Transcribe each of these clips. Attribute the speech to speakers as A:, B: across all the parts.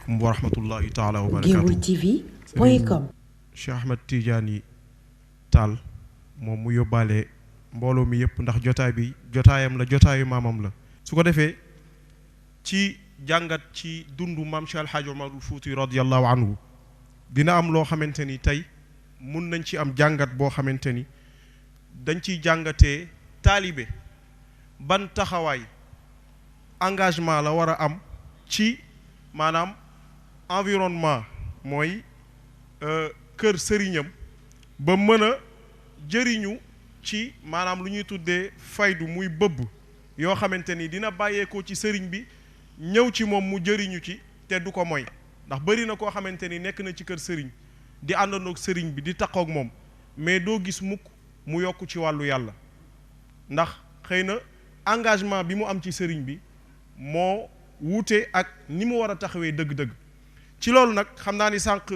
A: aleykum wa rahmatullahi taala wa barakaatu.
B: Géoul TV.com.
A: Cheikh Ahmed Tidiane Tall moom mu yóbbaale mbooloo mi yëpp ndax jotaay bi jotaayam la jotaayu maamam la su ko defee ci jàngat ci dundu maam Cheikh El Hadj Omarul Fouti radiyallahu anhu dina am loo xamante ni tey mun nañ ci am jàngat boo xamante ni dañ ciy jàngatee taalibe ban taxawaay engagement la war a am ci maanaam environnement mooy kër sëriñam ba mën a jëriñu ci maanaam lu ñuy tuddee faydu muy bëbb yoo xamante ni dina bàyyeekoo ci sëriñ bi ñëw ci moom mu jëriñu ci te du ko moy ndax bëri na koo xamante ni nekk na ci kër sëriñ di àndandoog sëriñ bi di taqoog moom mais doo gis mukk mu yokk ci wàllu yàlla ndax xëy na engagement bi mu am ci sëriñ bi moo wuute ak ni mu war a taxawee dëgg-dëgg ci loolu nag xam naa ni sànq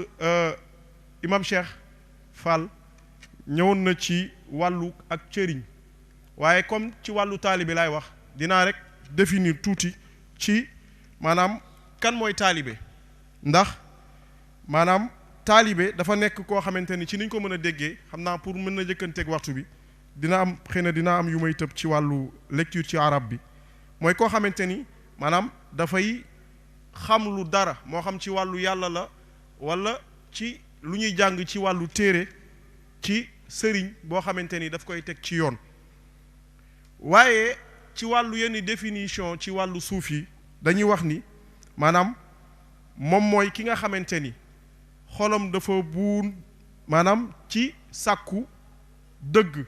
A: imam Cheikh Fall ñëwoon na ci wàllu ak cëriñ waaye comme ci wàllu taalibe laay wax dinaa rek définir tuuti ci maanaam kan mooy taalibe ndax maanaam taalibe dafa nekk koo xamante ni ci niñ ko mën a déggee xam naa pour mën na jëkkanteeg waxtu bi dina am xëy na dina am yu may tëb ci wàllu lecture ci arab bi mooy koo xamante ni maanaam dafay xam lu dara moo xam ci wàllu yàlla la walla ci lu ñuy jàng ci wàllu téere ci sëriñ boo xamante ni daf koy teg ci yoon waaye ci wàllu yenn définition ci wàllu suuf yi dañuy wax ni maanaam moom mooy ki nga xamante ni xolam dafa buun maanaam ci sàkku dëgg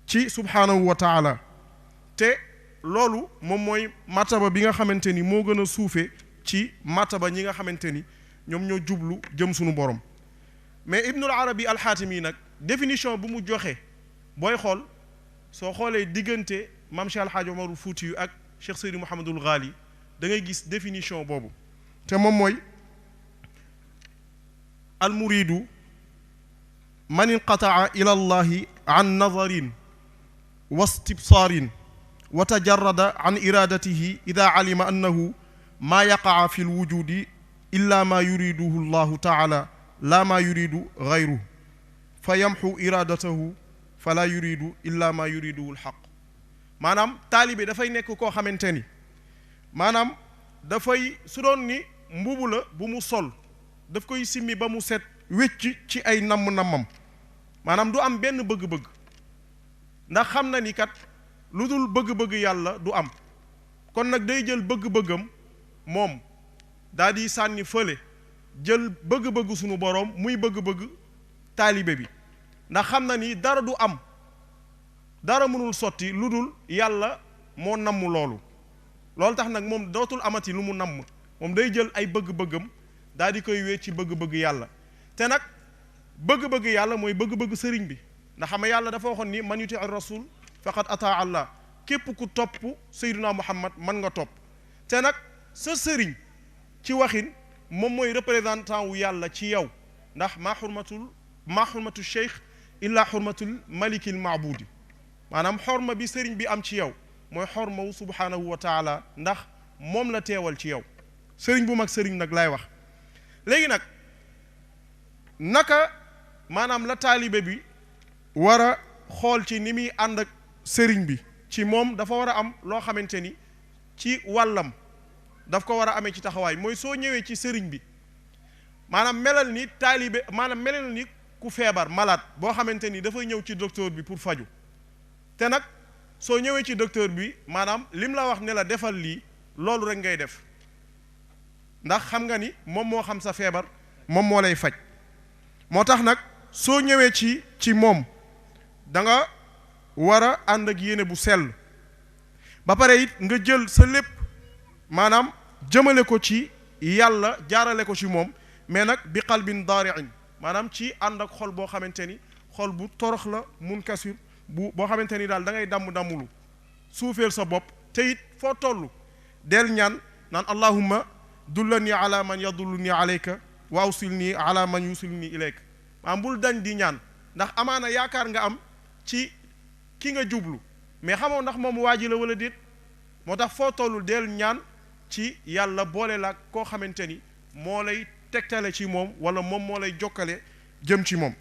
A: ci subhaanahu wa taala te loolu moom mooy mataba bi nga xamante ni moo gën a suufe ci mataba ñi nga xamante ni ñoom ñoo jublu jëm sunu borom mais Ibnul Arabi al-Xaatimi nag définition bu mu joxe booy xool soo xoolee diggante maam Cheikh El Hadj Omarul Fouti yu ak Cheikh Seydi Mouhamadul Ghali da ngay gis définition boobu te moom mooy almuridu man inqataa ila allahi an nadarin wa istibsaarin wa tajarrada an iradatihi ida alima annahu maa yaqaa fi lwujudi illa ma yuriduhu llahu taala la ma yuridu gayruhu fa yamxu iradatahu fala yuridu illa ma yuriduhu lxaq maanaam taalibe dafay nekk koo xamante ni maanaam dafay su doon ni mbubu la bu mu sol daf koy simmi ba mu set wécc ci ay namm-nammam maanaam du am benn bëgg-bëgg ndax xam na ni kat lu dul bëgg-bëgg yàlla du am kon nag day jël bëgg-bëggam moom daa di sànni fële jël bëgg-bëgg sunu boroom muy bëgg-bëgg taalibe bi ndax xam na ni dara du am dara mënul sotti lu dul yàlla moo namm loolu tax nag moom dootul amati lu mu namm moom day jël ay bëgg-bëggam daal di koy wéet ci bëgg-bëgg yàlla te nag bëgg-bëgg yàlla mooy bëgg-bëgg sëriñ bi ndax xam nga yàlla dafa waxoon ni man yuti ar rasul faqad ataa allah képp ku topp sayyiduna muhammad man nga topp te nag sa sëriñ ci waxin moom mooy représentant wu yàlla ci yow ndax maa xurmatu cheikh illa xurmatul malikil maabudi maanaam xorma bi sëriñ bi am ci yow mooy xorma wu subhanahu wa taala ndax moom la teewal ci yow sëriñ bu mag sëriñ nag laay wax léegi nag naka maanaam la taalibe bi war a xool ci ni muy ànd ak sëriñ bi ci moom dafa war a am loo xamante ni ci wàllam daf ko war a amee ci taxawaay mooy soo ñëwee ci sëriñ bi maanaam melal ni taalibe maanaam melal ni ku feebar malade boo xamante ni dafay ñëw ci docteur bi pour faju te nag soo ñëwee ci docteur bi maanaam lim la wax ne la defal lii loolu rek ngay def ndax xam nga ni moom moo xam sa feebar moom moo lay faj moo tax nag soo ñëwee ci moom da nga war a ànd ak yéene bu sell ba pare it nga jël sa lépp maanaam jëmale ko ci yàlla jaarale ko ci moom mais nag bi qalbin daari'in maanaam ci ànd ak xol boo xamante ni xol bu torox la munkasir boo xamante ni daal da ngay dammulu suufeel sa bopp te it foo toll del ñaan naan allahumma dullani ala man yadulluni alayka wa awsilni ala man yusilni ilayka maanaam bul dañ di ñaan ndax amaana yaakaar nga am ci ki nga jublu mais xamoo ndax moom waa ji la wala déet moo tax foo tollul del ñaan ci yàlla boole la koo xamante ni moo lay tegtale ci moom wala moom moo lay jokkale jëm ci moom.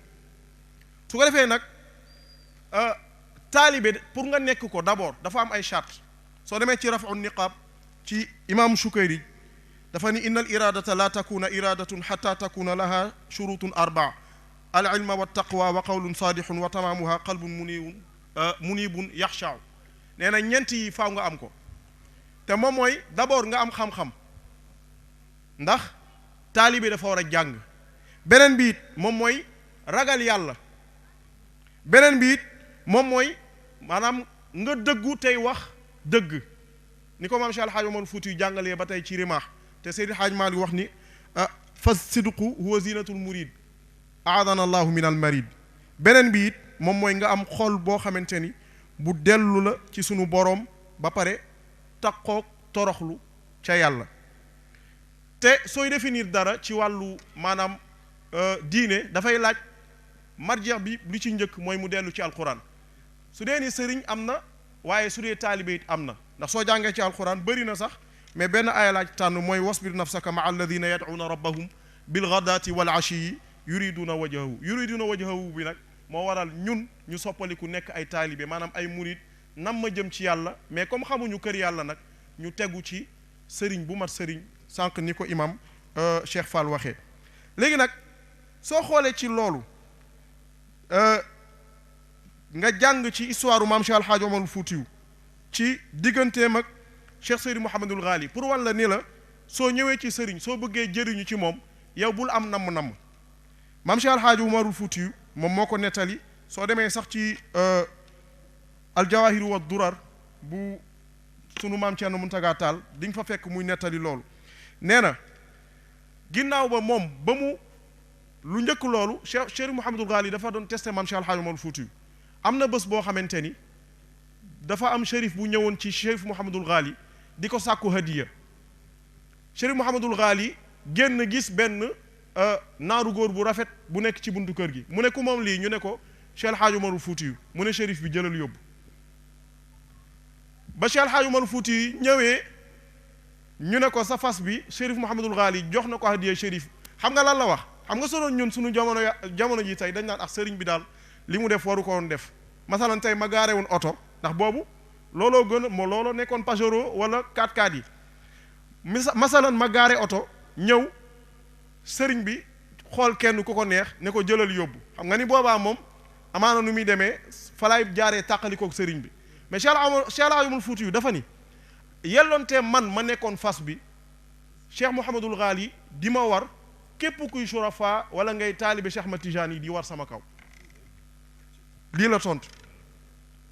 A: su ko defee nag taalibe pour nga nekk ko d'abord dafa am ay charte. soo demee ci rafu niqaab ci imam Shukayri dafa ni inna al iradata la takuna iradatun xata takuna laha shurutun arbaa al ilma wa taqwa wa qawlun sadixun wa tamaamuha qalbun munibun yaxshaaw. nee na ñeent yi faaw nga am ko te moom mooy d'abord nga am xam-xam ndax taalibe dafa war a jàng. beneen bi it moom mooy ragal yàlla. beneen bi it moom mooy maanaam nga dëggu tey wax dëgg ni ko maam Cheikh Alhaaj Omar Fuuti yu jàngalee ba tey ci rimaax te Seydi Haaj Maalik wax ni fa sidqu huwa zinatul murid aadana allahu min al marid. beneen bi it moom mooy nga am xol boo xamante ni bu dellu la ci sunu boroom ba pare takkook toroxlu ca yàlla. te sooy définir dara ci wàllu maanaam diine dafay laaj marjeex bi lu ci njëkk mooy mu dellu ci alquran. su dee ni sëriñ am na waaye su dee taalibe it am na ndax soo jàngee ci alquran bëri na sax mais benn aaya laaj tànn mooy wasbir nafsaka maa alladina yad'uuna rabbahum bilghadaati wal ashiyi yuriduna wajhahu bi nag moo waral ñun ñu soppaliku nekk ay taalibe maanaam ay murid nam ma jëm ci yàlla mais comme xamuñu kër yàlla nag ñu tegu ci sëriñ bu mat sëriñ sànq ni ko imam Cheikh Fall waxee. léegi nag soo xoolee ci loolu nga jàng ci histoire maam Cheikh Alhaaj Omar Fuutiyu ci digganteem ak Cheikh Seydi Mouhamadul Ghali pour wan la ni la soo ñëwee ci sëriñ soo bëggee jëriñu ci moom yow bul am namm-namm. maam Cheikh Alhaaj Omar Fuutiyu moom moo ko nettali soo demee sax ci aljawahiru wa durar bu sunu maam Ceerno Muntaga Taal di nga fa fekk muy nettali loolu. nee na ginnaaw ba moom ba mu lu njëkk loolu Cheikh Mouhamadul Ghali dafa doon testé maam Cheikh Alhaaj Omar Fuutiyu. am na bés boo xamante ni dafa am shérif bu ñëwoon ci Cheikh Mouhamadul Ghali di ko sàkku hadiya. Cheikh Mouhamadul Ghali génn gis benn naaru góor bu rafet bu nekk ci buntu kër gi mu ne ku moom lii ñu ne ko Cheikh Alhaaj Omar Fuutiyu mu ne shérif bi jëlal yóbbu. ba Cheikh Alhaaj Omar Fuutiyu ñëwee ñu ne ko sa fas bi Chérif Mouhamadul Ghali jox na ko hadiya shérif xam nga lan la wax. xam nga soo ñun suñu jamono ji tey dañ naan ak sëriñ bi daal li mu def waru ko woon def. masalan tey ma gaare woon oto ndax boobu looloo gën moo looloo nekkoon Pajero wala 4x4 yi masalan ma gaare oto ñëw sëriñ bi xool kenn ku ko neex ne ko jëlal yóbbu xam nga ni boobaa moom amaana nu muy demee falaay jaaree tàqalikook sëriñ bi mais Cheikh Alhaaj Omar Fuutiyu dafa ni yelloonte man ma nekkoon fas bi Cheikh Mouhamadul Ghali di ma war képp kuy surafa wala ngay taalibe Cheikh Ahmad Tijaan yi di war sama kaw. lii la tontu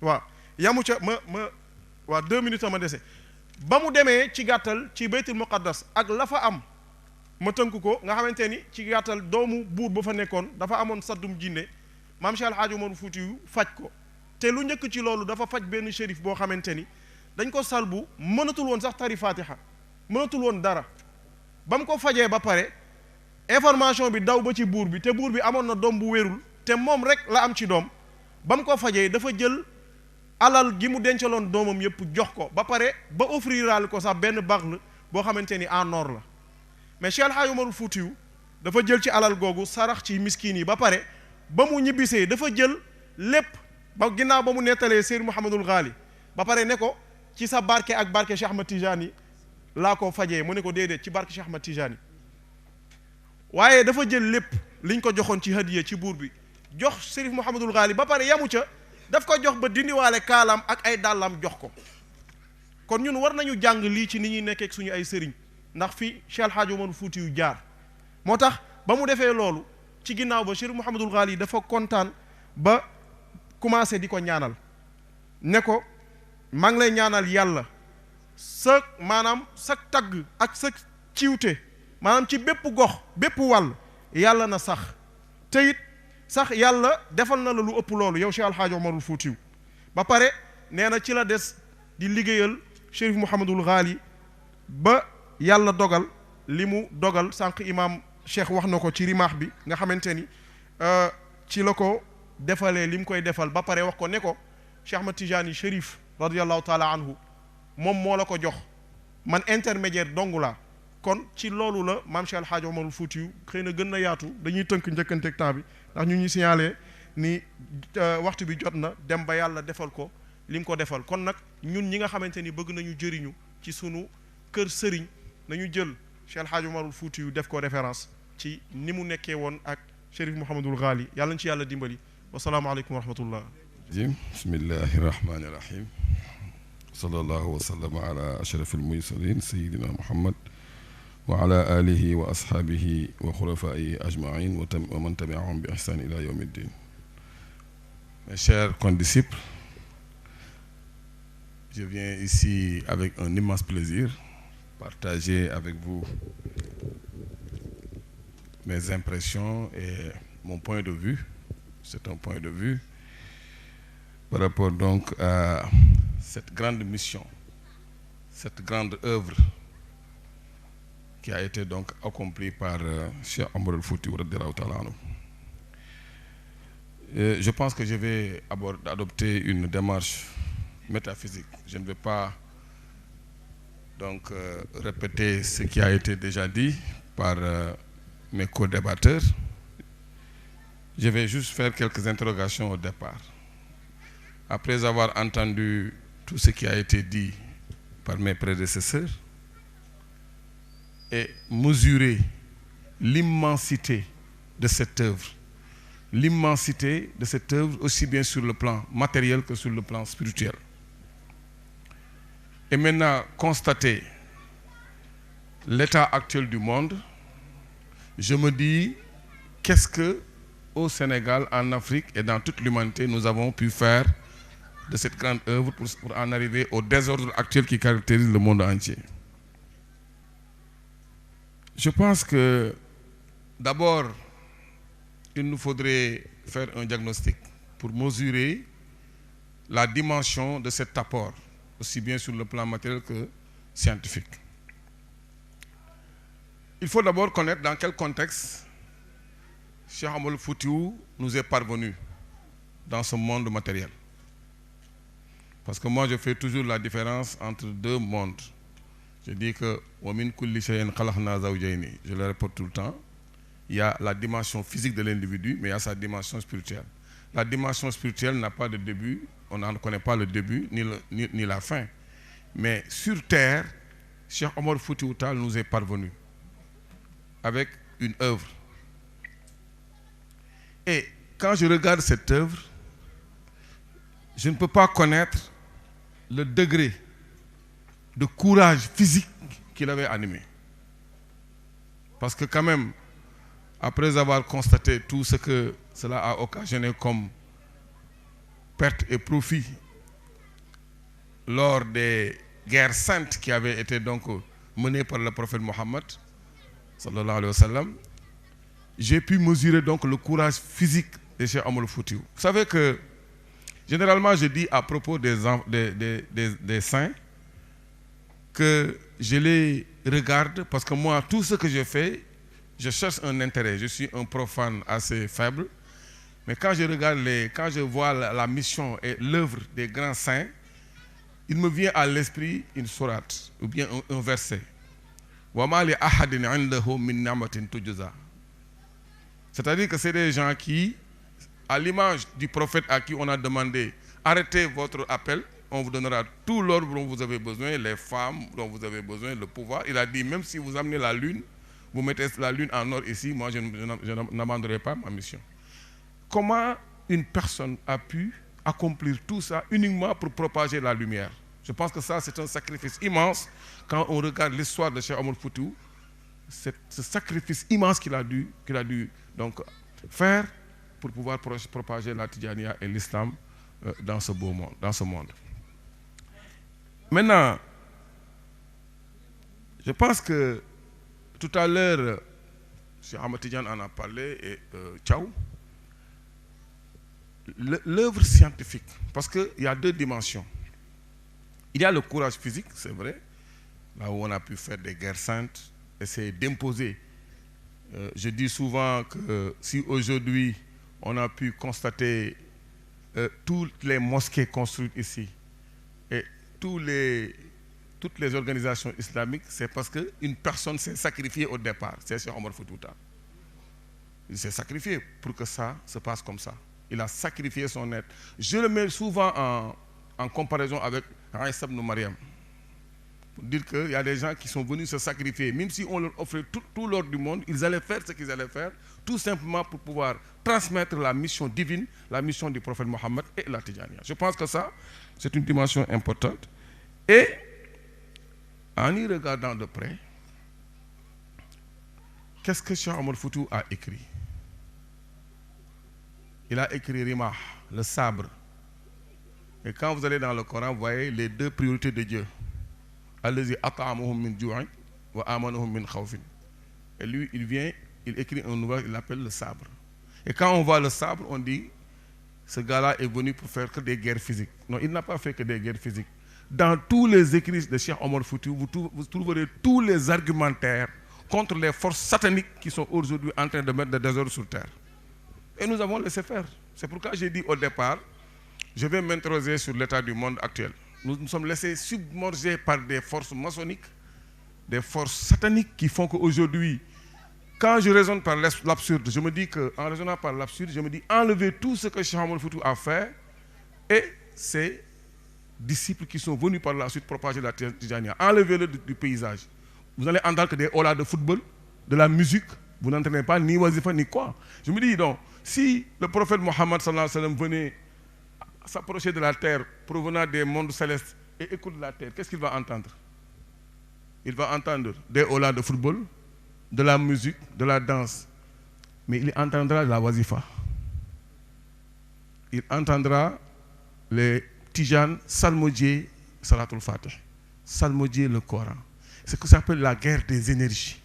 A: waaw yamu ca waa 2 minutes ma dese ba mu demee ci gàttal ci baytul muqaddas ak la fa am ma tënk ko nga xamante ni ci gàttal doomu buur ba fa nekkoon dafa amoon saddum jinne maam Cheikh Alhaaj Omar Fuutiyu faj ko te lu njëkk ci loolu dafa faj benn shérif boo xamante ni dañ ko salbu mënatul woon sax tari fatiha mënatul woon dara ba mu ko fajee ba pare information bi daw ba ci buur bi te buur bi amoon na doom bu wérul te moom rek la am ci doom. ba mu ko fajee dafa jël alal gi mu dencaloon doomam yëpp jox ko ba pare ba offriral ko sax benn baxl boo xamante ni en or la mais Cheikh Alhaaj Omar Fuutiyu dafa jël ci alal googu sarax ci miskin yi ba pare ba mu ñibbisee dafa jël lépp ba ginnaaw ba mu nettalee Seydi Mouhamadul Ghali ba pare ne ko ci sa barke ak barke Cheikh Ahmad Tijaani laa ko fajee mu ne ko déedéet ci barke Cheikh Ahmad Tijaani waaye dafa jël lépp liñ ko joxoon ci hadiya ci buur bi jox Sérif Mouhamadul Ghali ba pare yamu ca daf ko jox ba dindiwaale kaalaam ak ay dàllam jox ko. kon ñun war nañu jàng lii ci ni ñuy nekkee ak suñu ay sëriñ ndax fi Cheikh Alhaaj Omar Fuutiyu jaar moo tax ba mu defee loolu ci ginnaaw ba Sérif Mouhamadul Ghali dafa kontaan ba commencé di ko ñaanal ne ko maa ngi lay ñaanal yàlla sa maanaam sa tagg ak sa ciwte maanaam ci bépp gox bépp wàll yàlla na sax te it sax yàlla defal na la lu ëpp loolu yow Cheikh Alhaaj Omar Fuutiyu ba pare nee na ci la des di liggéeyal Chérif Mouhamadul Ghali ba yàlla dogal li mu dogal sànq imam Cheikh wax na ko ci rimaax bi nga xamante ni ci la ko defalee li mu koy defal ba pare wax ko ne ko Cheikh Ahmad Tijaani Chérif radiyallahu taala anhu moom moo la ko jox man intermédiaire dong laa. kon ci loolu la maam Cheikh El Hadj Omarul Foutiyu xëy na gën na yaatu dañuy tënk njëkkanteeg temps bi ndax ñu signalé ni waxtu bi jot na dem ba yàlla defal ko li mu ko defal kon nag ñun ñi nga xamante ni bëgg nañu jëriñu ci sunu kër sëriñ nañu jël Cheikh El Hadj Omarul Foutiyu def ko référence ci ni mu nekkee woon ak Chérif Mouhamadul Ghali yàlla na ci yàlla dimbali wasalaamaaleykum wa rahmatullah.
B: bismillahi rahmani rahim. sallallahu wa sallama ala ashrafil mursalin sayyidina Muhammad wa ala alihi wa ashaabihi wa xulafaa'ihi ajmaïn wa man tabi'ahum bi ihsan ila yawmi ddin. Mes chers condisciples, je viens ici avec un immense plaisir partager avec vous mes impressions et mon point de vue. C'est un point de vue par rapport donc à cette grande mission, cette grande œuvre qui a été donc accompli par Cheikh Omarul Foutiyu radiyallahu ta'ala anhu. Je pense que je vais adopter une démarche métaphysique. Je ne vais pas donc répéter ce qui a été déjà dit par mes co-débatteurs. Je vais juste faire quelques interrogations au départ. Après avoir entendu tout ce qui a été dit par mes prédécesseurs, et mesurer l'immensité de cette œuvre. L'immensité de cette œuvre aussi bien sur le plan matériel que sur le plan spirituel. Et maintenant, constater l'état actuel du monde, je me dis, qu'est-ce que au Sénégal, en Afrique et dans toute l'humanité, nous avons pu faire de cette grande œuvre pour en arriver au désordre actuel qui caractérise le monde entier. Je pense que d'abord, il nous faudrait faire un diagnostic pour mesurer la dimension de cet apport, aussi bien sur le plan matériel que scientifique. Il faut d'abord connaître dans quel contexte Cheikh Omarul Foutiyu nous est parvenu dans ce monde matériel. Parce que moi, je fais toujours la différence entre deux mondes. Je dis que wa min kulli shay'in khalaqna zawjayni. Je le répète tout le temps. Il y a la dimension physique de l'individu, mais il y a sa dimension spirituelle. La dimension spirituelle n'a pas de début, on n'en connaît pas le début ni la fin. Mais sur terre, Cheikh Omarul Foutiyu Tall nous est parvenu avec une œuvre. Et quand je regarde cette œuvre, je ne peux pas connaître le degré de courage physique qu'il avait animé. Parce que quand même, après avoir constaté tout ce que cela a occasionné comme perte et profit lors des guerres saintes qui avaient été donc menées par le prophète Mohammed, sallallahu alayhi wa sallam, j'ai pu mesurer donc le courage physique de Cheikh Omarul Foutiyu. Vous savez que généralement je dis à propos des saints que je les regarde parce que moi, tout ce que je fais, je cherche un intérêt. Je suis un profane assez faible. Mais quand je vois la mission et l'œuvre des grands saints, il me vient à l'esprit une sourate ou bien un verset. Wa ma li ahadin indahu min ni'matin tujza. C'est-à-dire que c'est des gens qui, à l'image du prophète à qui on a demandé arrêtez votre appel, on vous donnera tout l'ordre dont vous avez besoin, les femmes dont vous avez besoin, le pouvoir. Il a dit, même si vous amenez la lune, vous mettez la lune en or ici, moi je n'abandonnerai pas ma mission. Comment une personne a pu accomplir tout ça uniquement pour propager la lumière? Je pense que ça, c'est un sacrifice immense. Quand on regarde l'histoire de Cheikh Omarul Foutiyu, ce sacrifice immense qu'il a dû donc faire pour pouvoir propager la Tidjaniya et l'islam dans ce beau monde, dans ce monde. Maintenant, je pense que tout à l'heure, M. Ahmad Tidiane en a parlé et Thiaw, l'œuvre scientifique, parce qu'il y a deux dimensions. Il y a le courage physique, c'est vrai, là où on a pu faire des guerres saintes, essayer d'imposer. Je dis souvent que si aujourd'hui on a pu constater toutes les mosquées construites ici et tous toutes les organisations islamiques, c'est parce qu'une personne s'est sacrifiée au départ. C'est Cheikh Omar Foutiyou Tall. Il s'est sacrifié pour que ça se passe comme ça. Il a sacrifié son être. Je le mets souvent en comparaison avec Aïssa ibn Maryam. Pour dire qu'il y a des gens qui sont venus se sacrifier. Même si on leur offrait tout l'or du monde, ils allaient faire ce qu'ils allaient faire, tout simplement pour pouvoir transmettre la mission divine, la mission du prophète Mohammed et la Tidjaniya. Je pense que ça, c'est une dimension importante. Et en y regardant de près, qu'est-ce que Cheikh Omar Foutiyou a écrit? Il a écrit Rimah, le sabre. Et quand vous allez dans le Coran, vous voyez les deux priorités de Dieu. Allazi at'amahum min ju'in wa amanahum min khawfin. Et lui, il écrit un ouvrage, il l'appelle le sabre. Et quand on voit le sabre, on dit, ce gars-là est venu pour faire que des guerres physiques. Non, il n'a pas fait que des guerres physiques. Dans tous les écrits de Cheikh Omar Foutiyou, vous trouverez tous les argumentaires contre les forces sataniques qui sont aujourd'hui en train de mettre des désordres sur terre. Et nous avons laissé faire. C'est pourquoi j'ai dit au départ, je vais m'interroger sur l'état du monde actuel. Nous nous sommes laissés submerger par des forces maçonniques, des forces sataniques qui font qu'aujourd'hui, quand je raisonne par l'absurde, je me dis qu'en raisonnant par l'absurde, je me dis enlever tout ce que Cheikh Omar Foutiyou a fait et ses disciples qui sont venus par la suite propager la Tidjaniya. Enlevez-le du paysage. Vous allez entendre que des holas de football, de la musique, vous n'entendez pas ni wazifa ni quoi. Je me dis donc, si le prophète Mohammed sallallahu alayhi wa sallam venait s'approcher de la terre provenant des mondes célestes et écoute la terre, qu'est-ce qu'il va entendre? Il va entendre des holas de football, de la musique, de la danse, mais il entendra la wazifa. Il entendra les tijanes salmodier Salatul Fatih, salmodier le Coran. C'est ce que ça s'appelle la guerre des énergies.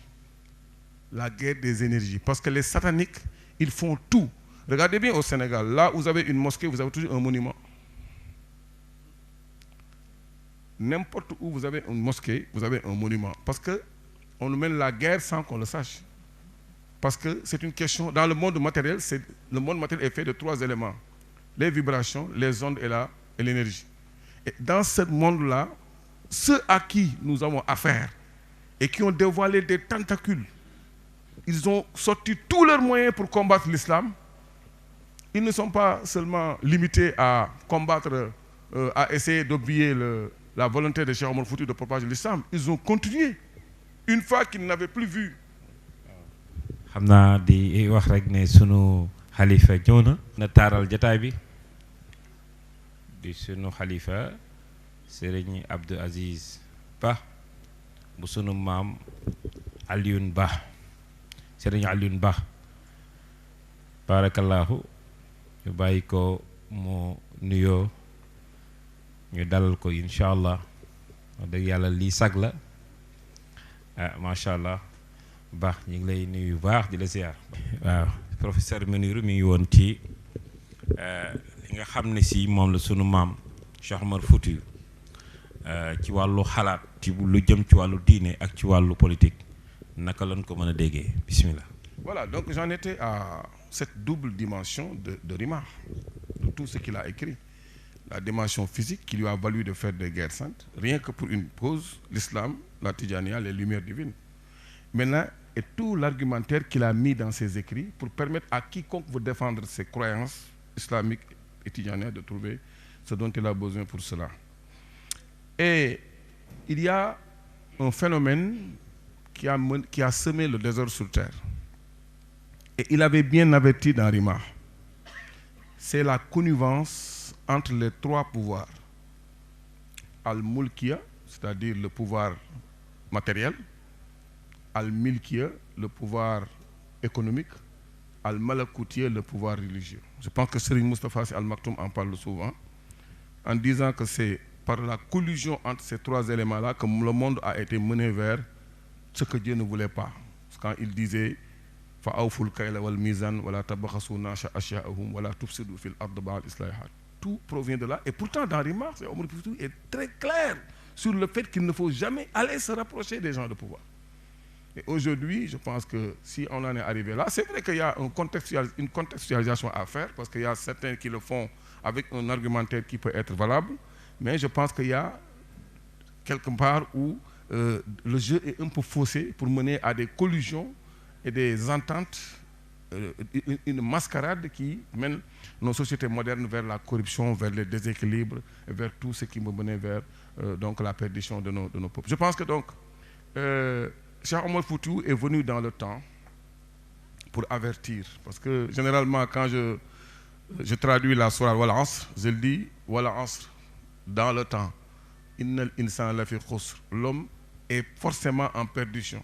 B: La guerre des énergies. Parce que les sataniques, ils font tout. Regardez bien au Sénégal, là où vous avez une mosquée, vous avez toujours un monument. N'importe où vous avez une mosquée, vous avez un monument. Parce qu'on nous mène la guerre sans qu'on le sache. Parce que c'est une question, dans le monde matériel, le monde matériel est fait de 3 éléments. Les vibrations, les ondes et l'énergie. Et dans ce monde-là, ceux à qui nous avons affaire et qui ont dévoilé des tentacules, ils ont sorti tous leurs moyens pour combattre l'islam. Ils ne sont pas seulement limités à combattre, à essayer d'obvier la volonté de Cheikh Omar Foutiyou de propager l'islam. Ils ont continué. Une fois qu'ils n'avaient plus vu.
C: xam naa di wax rek ne sunu xalifa ñëw na taaral jataay bi di sunu xalifa Serigne Abdou Aziz Ba bu sunu maam Alioune Ba Serigne Alioune Ba barakallahu ñu bàyyi ko mu nuyoo ñu dalal ko incha allah wax dëgg yàlla lii sag la macha allah baax ñu ngi lay nuyu baax di la ziar. waaw professeur Mounirou mi ngi woon ci li nga xam ne si moom la sunu maam Cheikh Omar Foutiyou ci wàllu xalaat ci lu jëm ci wàllu diine ak ci wàllu politique naka lañ ko mën a déggee bismillah.
B: Voilà, donc j'en étais à cette double dimension de Rimah, de tout ce qu'il a écrit. La dimension physique qui lui a valu de faire des guerres saintes, rien que pour une cause, l'islam, la Tidjaniya, les lumières divines. Maintenant, et tout l'argumentaire qu'il a mis dans ses écrits pour permettre à quiconque veut défendre ses croyances islamiques et tidjaniennes de trouver ce dont il a besoin pour cela. Et il y a un phénomène qui a semé le désordre sur terre. Et il avait bien averti dans Rimah. C'est la connivence entre les 3 pouvoirs. Al-Mulkiya, c'est-à-dire le pouvoir matériel, Al-Milkiya, le pouvoir économique, Al-Malakoutiya, le pouvoir religieux. Je pense que Serigne Moustapha Sy Al Maktoum en parle souvent, en disant que c'est par la collusion entre ces 3 éléments-là que le monde a été mené vers ce que Dieu ne voulait pas. Quand il disait فَأَوْفُوا الْكَيْلَ وَالْمِيزَانَ وَلَا تَبْخَسُوا النَّاسَ أَشْيَاءَهُم وَلَا تُفْسِدُوا فِي الْأَرْضِ بَعْدَ إِصْلَاحِهَا. Tout provient de là. Et pourtant, dans Rimah, Omar Foutiyou est très clair sur le fait qu'il ne faut jamais aller se rapprocher des gens de pouvoir. Et aujourd'hui, je pense que si on en est arrivé là, c'est vrai qu'il y a une contextualisation à faire, parce qu'il y a certains qui le font avec un argumentaire qui peut être valable, mais je pense qu'il y a quelque part où le jeu est un peu faussé pour mener à des collusions et des ententes, une mascarade qui mène nos sociétés modernes vers la corruption, vers les déséquilibres, et vers tout ce qui me menait vers donc la perdition de nos peuples. Je pense que donc Cheikh Omar Foutiyou est venu dans le temps pour avertir, parce que généralement quand je traduis la sourate Wal Asr, je le dis Wal Asr dans le temps. Innal insana lafi khusr. L'homme est forcément en perdition.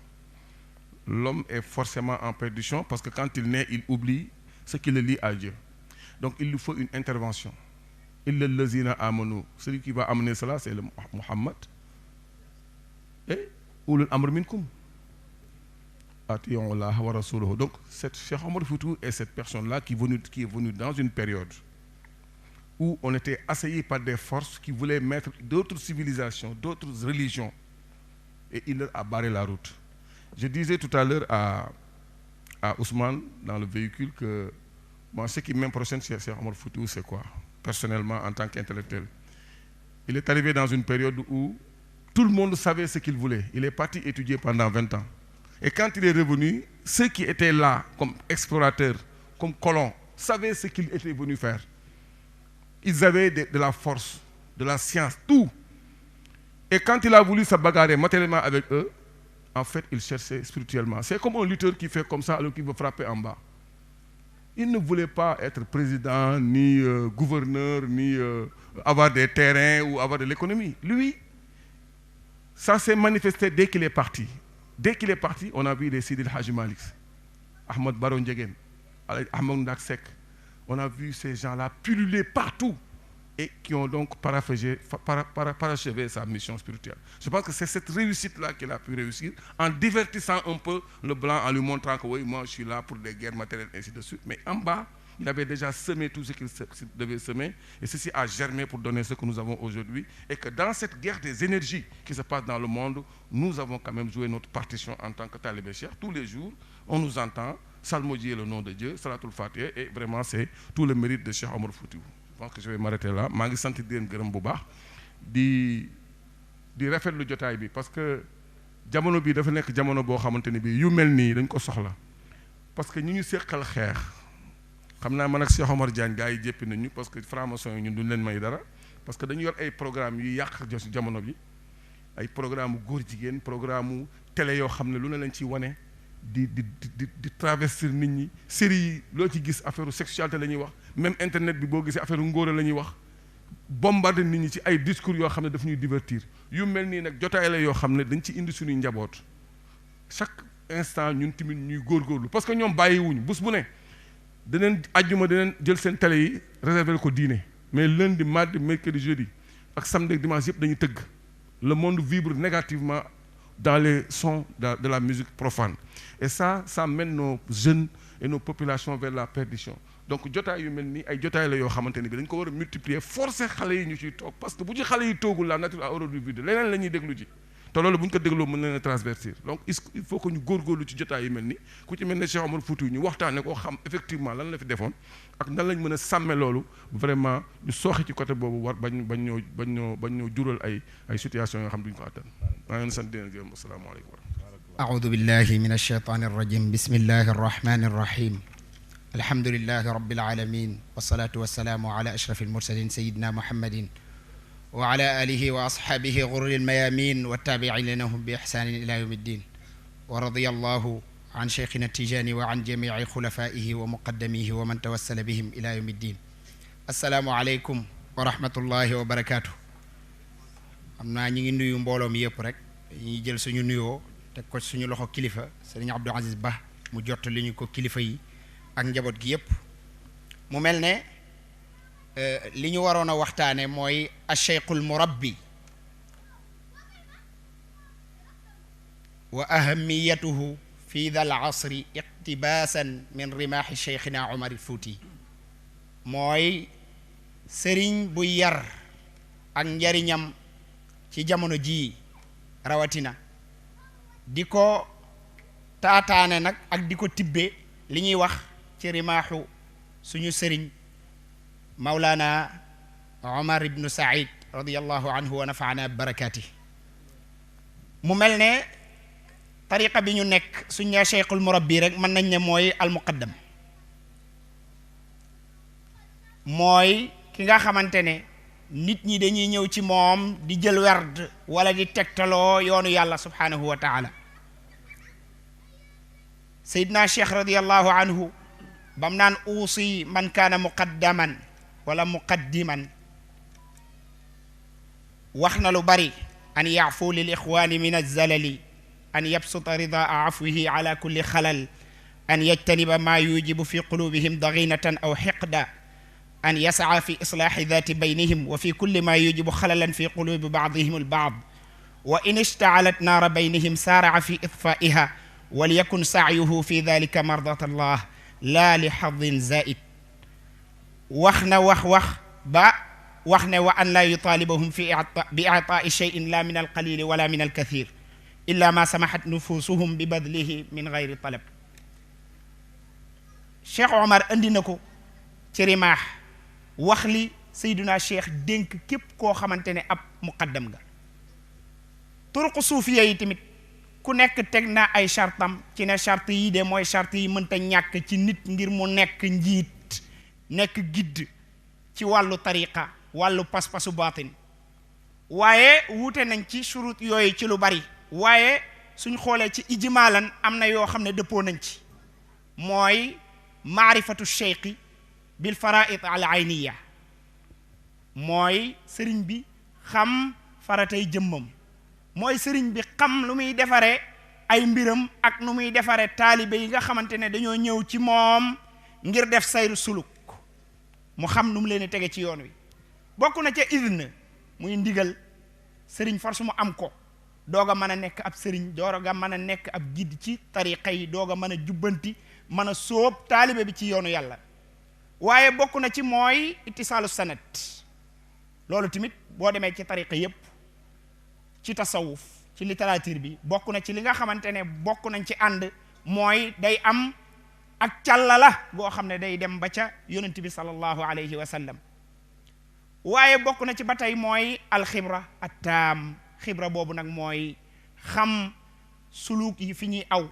B: L'homme est forcément en perdition parce que quand il naît, il oublie ce qui le lie à Dieu. Donc il lui faut une intervention. Illa allazina amanu. Celui qui va amener cela, c'est le Muhammad. Et ulul amr minkum. Ati'u Allah wa rasuluhu. Donc Cheikh Omar Foutiyou est cette personne-là qui est venue dans une période où on était assailli par des forces qui voulaient mettre d'autres civilisations, d'autres religions, et il leur a barré la route. Je disais tout à l'heure à Ousmane dans le véhicule que moi, ce qui m'impressionne chez Cheikh Omar Foutiyou, c'est quoi? Personnellement, en tant qu'intellectuel, il est arrivé dans une période où tout le monde savait ce qu'il voulait. Il est parti étudier pendant 20 ans. Et quand il est revenu, ceux qui étaient là comme explorateurs, comme colons, savaient ce qu'il était venu faire. Ils avaient de la force, de la science, tout. Et quand il a voulu se bagarrer matériellement avec eux, en fait, il cherchait spirituellement. C'est comme un lutteur qui fait comme ça alors qu'il veut frapper en bas. Il ne voulait pas être président, ni gouverneur, ni avoir des terrains ou avoir de l'économie. Lui, ça s'est manifesté dès qu'il est parti. Dès qu'il est parti, on a vu les Sidi El Hadji Malick, Ahmad Baro Ndiéguène, Ahmad Ndak Seck. On a vu ces gens-là pulluler partout et qui ont donc parachevé sa mission spirituelle. Je pense que c'est cette réussite-là qu'il a pu réussir en divertissant un peu le blanc, en lui montrant que oui, moi je suis là pour des guerres matérielles, ainsi de suite. Mais en bas, il avait déjà semé tout ce qu'il devait semer et ceci a germé pour donner ce que nous avons aujourd'hui. Et que dans cette guerre des énergies qui se passe dans le monde, nous avons quand même joué notre partition en tant que talibé cheikh. Tous les jours, on nous entend salmodier le nom de Dieu, Salatul Fatiha, et vraiment c'est tout le mérite de Cheikh Omar Foutiyou. Je pense que je vais m'arrêter là. Je ngi sant di leen gërëm bu baax di rafetlu jotaay bi parce que jamono bi dafa nekk jamono boo xamante ne bii yu mel nii dañ ko soxla parce que ñi ñu seqal xeex xam naa man ak Cheikh Omar Diagne gars yi jéppi nañu parce que franc-maçon yi ñun duñ leen may dara parce que dañu yor ay programme yu yàq jamono bi ay programme góor jigéen programme télé yoo xam ne lu ne lañ ciy wane di travestir nit ñi série yi loo ci gis affaire sexualité la ñuy wax même internet bi boo gisee affaire ngóora la ñuy wax bombarder nit ñi ci ay discours yoo xam ne daf ñuy divertir yu mel nii nag jotaay la yoo xam ne dañ ci indi suñuy njaboot chaque instant ñun tamit ñuy góorgóorlu parce que ñoom bàyyiwuñu bés bu ne daneen ajjuma daneen jël seen télé yi réserver ko diine mais lundi mardi mercredi jeudi ak samedi dimanche yëpp dañuy tëgg le monde vibre négativement dans les sons de la musique profane et ça mène nos jeunes et nos populations vers la perdition. Donc jotaay yu mel nii ay jotaay la yoo xamante ne bi dañ ko war a multiplier forcer xale yi ñu ciy toog parce que bu ci xale yi toogul la nature a horreur du vide leneen la ñuy déglu ji te loolu bu ñu ko dégloo mën na leen transvertir donc il faut que ñu góorgóorlu ci jotaay yu mel ni ku ci mel ne Cheikh Omar Foutiyou ñu waxtaane ko xam effectivement lan la fi defoon ak nan lañ mën a sàmme loolu vraiment ñu sooxe ci côté boobu war bañ ñoo jural ay situation yoo xam duñ ko attan maa ngi leen sant di leen gërëm asalaamaaleykum wa rahmatulah.
D: A'uudu billahi min ash-shaytaani r-rajiim bismillahi r-rahmaani r-rahiim alhamdulillahi rabbil aalamiin wassalaatu wassalaamu ala ashrafil mursaliin sayyidina Muhammadin wa ala alihi wa ashaabihi ghurril mayaamiin wa taabi'iina lahum bi ihsaanin ilaa yawmi ddiin wa radiyallahu an shaykhina Tijaani wa an jamii'i xulafaa'ihi wa muqaddamihi wa man tawassala bihim ilaa yawmi ddiin. Assalaamu aleykum wa rahmatullahi wa barakaatu. xam naa ñi ngi nuyu mbooloo mi yëpp rek ñuy jël suñu nuyoo teg ko suñu loxo kilifa Sëriñ Abdou Aziz Ba mu jot li ñu ko kilifa yi ak njaboot gi yëpp mu mel ne li ñu waroon a waxtaane mooy acheikhul murabbi wa ahamiyatuhu fi dal asri iqtibaasan min rimaahi cheikhina Omar Fouti mooy sëriñ bu yar ak njariñam ci jamono jii rawatina di ko taataane nag ak di ko tibbe li ñuy wax ci rimaaxu suñu sëriñ Mawlana Omar ibnu Saïd radiyallahu anhu wa nafaana barakaati mu mel ne tariqa bi ñu nekk suñ ne cheikhul murabbi rek mën nañ ne mooy al muqaddam, mooy ki nga xamante ne nit ñi dañuy ñëw ci moom di jël werd wala di tegtaloo yoonu yàlla subhanahu wa taala. Seydina Cheikh radiyallahu anhu bam naan uusi man kaana muqaddaman wala muqaddiman wax na lu bari an yaafu lil ixwaani min alzalali an yabsuta ridaa afwihi ala kulli xalal an yajtaniba maa yujibu fi qulubihim daginatan aw xiqda an yasaa fi islaaxi daati baynihim wa fi kulli maa yujibu xalalan fi qulubi baadihim albaad wa in ishtaalat naara baynihim saaraa fi itfaiha walyakun saayuhu fi dalika mardat allah laa li xadin zaid. wax na wax ba wax ne wa an laa yutaalibahum bi itaai cheyin la min alqalili wala min alkathir illa ma samaxat nufusuhum bi badlihi min gayri talab. Cheikh Omar andi na ko ci rimaax wax li Seydina Cheikh dénk képp koo xamante ne ab muqaddam nga. turuq suufiya yi tamit ku nekk teg na ay chartam ci ne charte yi de mooy charte yi mënta ñàkk ci nit ngir mu nekk njiit nekk gidd ci wàllu tariqa wàllu pas-pasu baatin. waaye wuute nañ ci shurut yooyu ci lu bari, waaye suñ xoolee ci ijmaalan am na yoo xam ne dëppoo nañ ci, mooy maarifatu cheikhi bil faraid al ayniya, mooy sëriñ bi xam faratay jëmmam, mooy sëriñ bi xam lu muy defare ay mbiram ak nu muy defare taalibe yi nga xamante ne dañoo ñëw ci moom ngir def sayru suluk, mu xam nu mu leen tege ci yoon wi. bokk na ca idne muy ndigal, sëriñ force mu am ko doog a mën a nekk ab sëriñ, doog a mën a nekk ab gidd ci tariqa yi, doog a mën a jubbanti, mën a sóob taalibe bi ci yoonu yàlla. waaye bokk na ci mooy ittisaalu sanad, loolu tamit boo demee ci tariqa yépp ci tasawuf ci littérature bi bokk na ci li nga xamante ne bokk nañ ci ànd, mooy day am ak càllala goo xam ne day dem ba ca yonent bi sallallahu alayhi wa sallam. waaye bokk na ci ba tey mooy alxibra attaam, xibra boobu nag mooy xam suluk yi fi ñuy aw,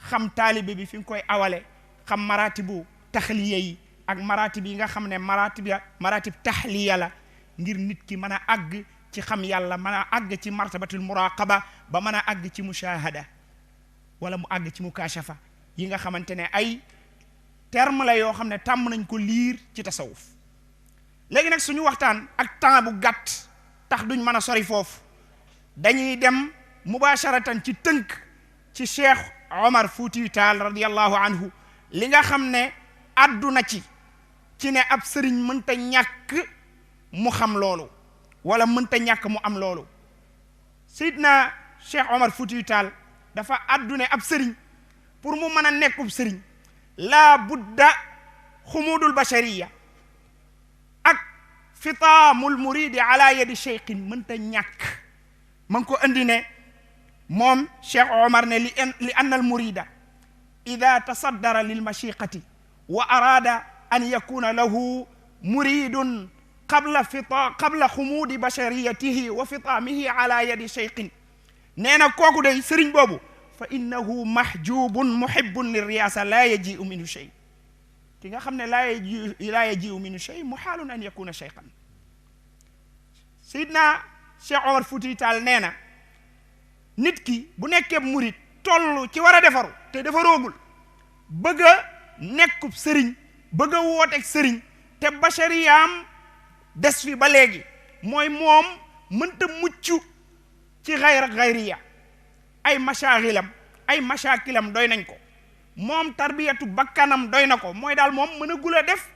D: xam taalibe bi fi nga koy awale, xam maratibu taxliya yi ak maratib yi nga xam ne maratib taxliya la, ngir nit ki mën a àgg ci xam yàlla, mën a àgg ci martabatul muraqaba, ba mën a àgg ci mushahada wala mu àgg ci mukashafa yi nga xamante ne ay terme la yoo xam ne tàmm nañ ko liir ci tasawuf. léegi nag suñu waxtaan ak temps bu gàtt tax duñ mën a sori foofu, dañuy dem mubasharatan ci tënk ci Cheikh Omar Fuutiyu Taal radiyallahu anhu li nga xam ne àdduna ci ne ab sëriñ mënta ñàkk mu xam loolu wala mënta ñàkk mu am loolu. Seydina Cheikh Omar Fuutiyu Taal dafa àddune ab sëriñ pour mu mën a nekkub sëriñ laa budda xumudul bashariya ak fitaamul muridi ala yadi cheikhin mënta ñàkk. ma ngi ko andi ne moom Cheikh Omar ne li anna al murida ida tasaddara lil mashiqati wa arada an yakuna lahu muridun qabla xumuudi bashariyatihi wa fitaamihi ala yadi cheikhin, nee na kooku day sëriñ boobu fa innahu mahjubun muhibbun li riyaasa laa yajiu minhu shay. ki nga xam ne laa yajiu minhu shay muhaalun an yakuna cheikhan. Seydina Cheikh Omar Fuuti Taal nee na nit ki bu nekkee murid toll ci war a defaru te defaroogul, bëgg a nekkub sëriñ, bëgg a wooteeg sëriñ te bashariyaam des fi ba léegi, mooy moom mënta mucc ci xayriya, ay mashaaxilam ay mashaakilam doy nañ ko, moom tarbiyatu bakkanam doy na ko, mooy daal moom mën a gula def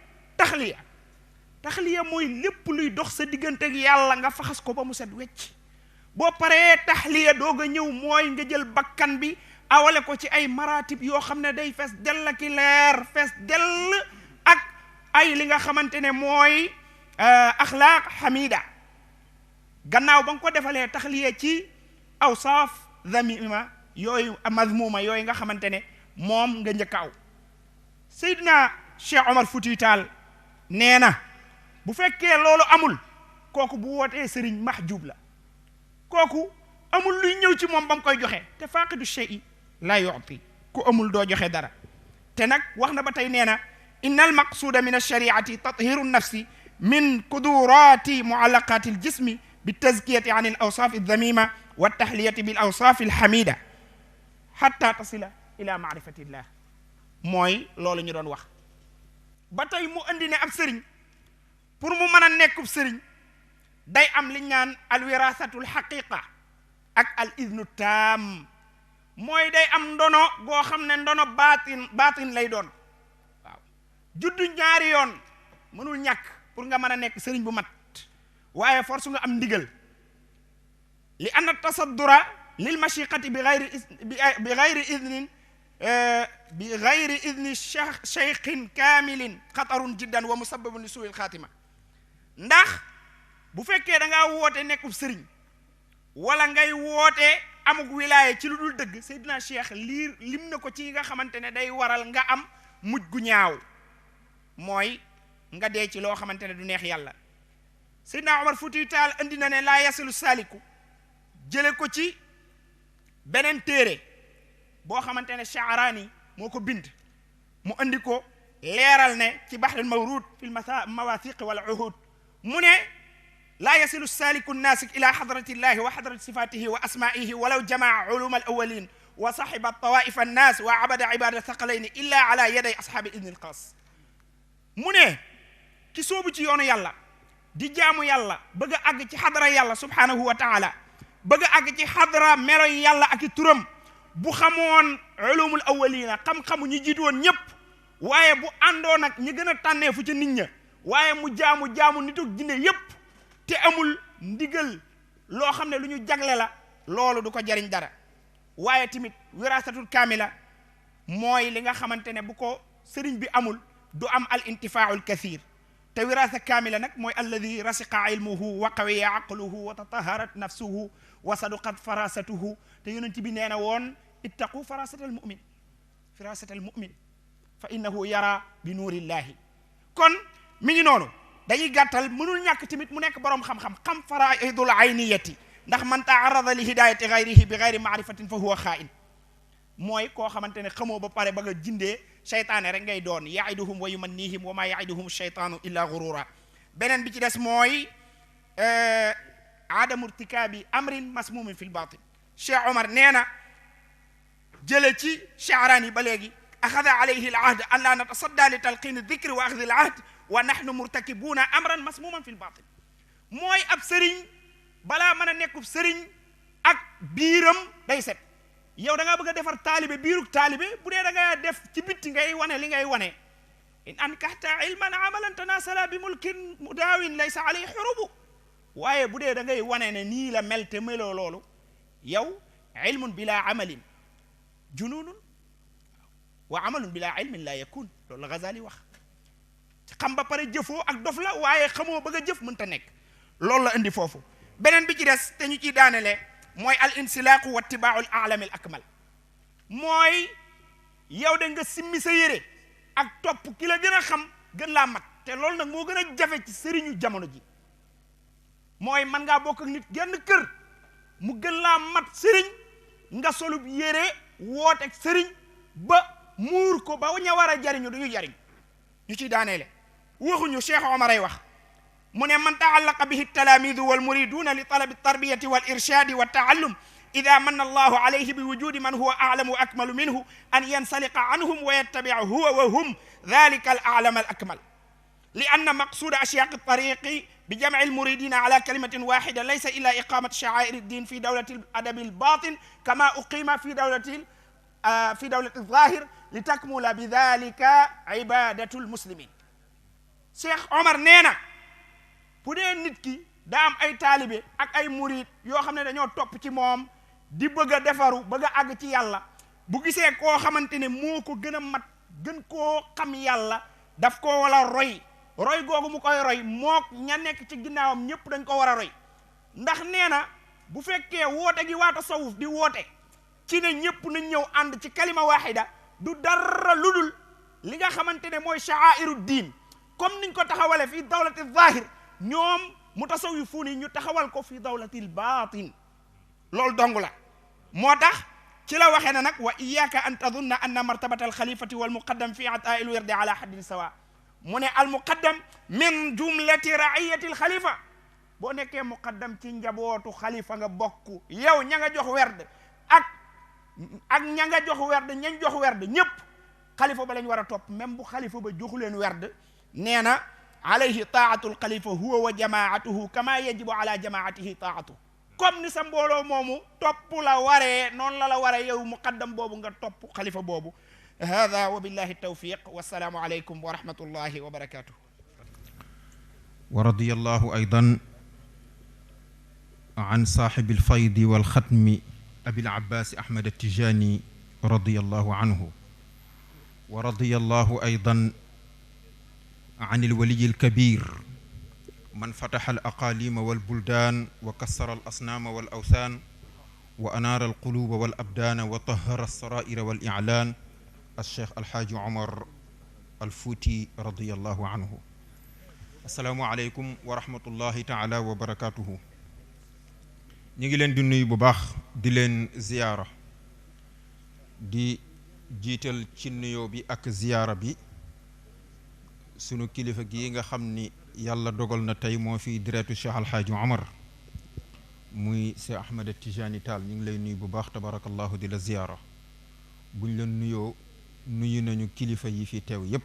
D: taxliya mooy lépp luy dox sa diggante ak yàlla nga faxas ko ba mu set wecc. boo paree taxliya doog a ñëw mooy nga jël bakkan bi awale ko ci ay maratib yoo xam ne day fees dell ak leer, fees dell ak ay li nga xamante ne mooy axlaaq xamida. gannaaw ba nga ko defalee taxliya ci awsaaf zamima yooyu mazmuma yooyu nga xamante ne moom nga njëkk aw. Seydina Cheikh Omar Fuutiyu Taal nee na bu fekkee loolu amul, kooku bu wootee sëriñ mahjub la, kooku amul luy ñëw ci moom ba mu koy joxe te faaqidu shay'i laa yu'ti ku amul doo joxe dara te nag wax na ba tey nee na inna al maqsuuda min alshariati tathiru nnafsi min kudurati muallaqati aljismi bitazkiyati an al awsaf aldamima wa tahliyati bil awsaf alhamida hatta tasila ila maarifatillah mooy loolu ñu doon wax ba tey mu andi ne ab sëriñ pour mu mën a nekkub sëriñ day am liñ naan al wirasatu alxaqiqa ak al idnu taam mooy day am ndono goo xam ne ndono baatin lay doon waaw juddu ñaari yoon mënul ñàkk pour nga mën a nekk sëriñ bu mat waaye force nga am ndigal li anna tasaddura lil mashiqati bi gayri idni cheikhin kaamilin xatarun jiddan wa musababun li suuil xaatima ndax bu fekkee da ngaa woote nekkub sëriñ wala ngay woote amuk wilaaye ci lu dul dëgg Seydina Cheikh lim na ko ci nga xamante ne day waral nga am mujj gu ñaaw mooy nga dee ci loo xamante ne du neex yàlla Seydina Omar Fuutiyu Taal andi na ne laa yasilu saaliku jële ko ci beneen téere boo xamante ne Sha'raani moo ko bind mu andi ko leeral ne ci Bahrul Mawruud fil mawaafiq wal uhud mu ne laa yasilu saaliku naasik ila hadrati llahi wa hadrati sifatihi wa asmaihi walaw jamaa uluma al awalin wa sahiba tawaif annas wa abada ibada thaqalayni illa ala yaday ashaabi idni alxaas mu ne ki soobu ci yoonu yàlla di jaamu yàlla bëgg a àgg ci xadra yàlla subhanahu wa taala bëgg a àgg ci xadra meloy yàlla ak i turam bu xamoon ulumul awalina xam-xamu ñi jiitu woon ñëpp waaye bu àndoon ak ñi gën a tànnee fu ca nit ña waaye mu jaamu nituk jinne yépp te amul ndigal loo xam ne lu ñu jagle la loolu du ko jariñ dara waaye tamit wiraasatul kaamila mooy li nga xamante ne bu ko sëriñ bi amul du am al intifaaul kathir te wiraasa kaamila nag mooy alladi rasiqa ilmuhu wa qawiya aqluhu wa tataharat nafsuhu wa saduqat farasatuhu te yonent bi nee na woon ittaqu farasat al mumin firasat al mumin fa innahu yara bi nuurillahi kon mi ngi noonu dañuy gàttal mënul ñàkk tamit mu nekk boroom xam-xam xam faraidul ayniyati ndax man taarada li hidayati gayrihi bi gayri maarifatin fa huwa xaa'in mooy koo xamante ne xamoo ba pare ba nga jindee seytaane rek ngay doon yaiduhum wa yumannihim wa ma yaiduhum sheytaanu illa gurura beneen bi ci des mooy adamu irtikaabi amrin masmumin fi l batin Cheikh Omar nee na jële ci Sha'raani ba léegi axada alayhi al ahd an la natasadda li talqin dikri wa axdi al ahd wa nahnu murtakibuuna amran masmuman fi l batin mooy ab sëriñ balaa mën a nekkub sëriñ ak biiram day set yow da ngaa bëgg a defar taalibe biiruk taalibe bu dee da nga def ci bitti ngay wane li ngay wane in ankahta ilman amalan tanasala bi mulkin mudaawin laysa alayhi xurubu waaye bu dee da ngay wane ne nii la mel te meloo loolu yow ilmun bila amalin jununun wa amalun bila ilmin la yakun loolu la Ghazali wax xam ba pare jëfoo ak dof la waaye xamoo bëgg a jëf mënta nekk loolu la indi foofu beneen bi ci des te ñu ciy daanele mooy al insilaaqu wa tibaaul aalami al akmal mooy yow da nga simmi sa yére ak topp ki la gën a xam gën laa mat te loolu nag moo gën a jafe ci sëriñu jamono ji mooy man ngaa bokk ak nit genn kër mu gën laa mat sëriñ nga solub yére wooteeg sëriñ ba muur ko ba ña war a jariñu duñu jariñ ñu ciy daaneele waxuñu Cheikh Omar ay wax mu ne man taallaqa bihi talaamidu walmuriduna li talabi tarbiyati wal irshadi wa taallum ida manna allahu alayhi bi wujudi man huwa aalamu wa akmalu minhu an yansaliqa anhum wa yattabica huwa wa hum dhalika al aalam al akmal li anna maqsuda ashyaq altariqi bi jamci almuridina ala kalimatin waxida laysa illa iqamati sha'air addin fi dawlati adabi albatin kama uqima fi dawlati alzahir li takmula bi dhalika ibadatu almuslimin Cheikh Omar nee na bu dee nit ki daa am ay taalibe ak ay murid yoo xam ne dañoo topp ci moom di bëgg a defaru bëgg a àgg ci yàlla bu gisee koo xamante ne moo ko gën a mat gën koo xam yàlla daf ko wala roy googu mu koy roy mook ña nekk ci ginnaawam ñëpp dañ ko war a roy ndax nee na bu fekkee woote gi waa tasawuf di woote ci ne ñëpp nañ ñëw ànd ci kalima waxida du dara ludul li nga xamante ne mooy sha'airu diin comme niñ ko taxawale fii dawlati zahir ñoom mutasawifuun yi ñu taxawal ko fii dawlatil baatin loolu dong la moo tax ci la waxee ne nag wa iyyaka an tadunna anna martabata alxalifati wal muqaddam fi ataa il wirdi ala haddin sawa mu ne al muqaddam min jumlati raiyati al xalifa boo nekkee muqaddam ci njabootu xalifa nga bokk yow ña nga jox werd ak ña nga jox werd ñañ jox werd ñëpp xalifa ba lañ war a topp même bu xalifa ba joxu leen werd nee na alayhi taatu alxalifa huwa wa jamaatuhu kama yajibu ala jamaatihi taatu comme ni sa mbooloo moomu topp la waree noonu la waree yow muqaddam boobu nga topp xalifa boobu hada wa billahi tawfiq wassalaamu aleykum wa rahmatullahi wa barakatuh
E: wa radiyallahu aydan an saaxibi alfaydi walxatmi abil abbaas ahmad attijani radiyallahu anhu wa radiyallahu aydan an alwaliyi alkabir man fataxa alaqaalima walbuldaan wa kassara alasnaama walawsaan wa anaara alquluuba walabdaana wa tahara alsaraa'ira waliclaan alcheikh alxaaji omar alfuuti radiyallahu anhu assalaamu aleykum wa rahmatullahi taala wa barakatuhu ñu ngi leen di nuyu bu baax di leen ziyaara di jiital ci nuyoo bi ak ziyaara bi sunu kilifa gi nga xam ni yàlla dogal na tey moo fi direetu Cheikh Alxaaji Omar muy Cheikh Ahmed Tijani Tall ñu ngi lay nuyu bu baax tabarakallahu di la ziyaara buñ la nuyoo nuyu nañu kilifa yi fi teew yépp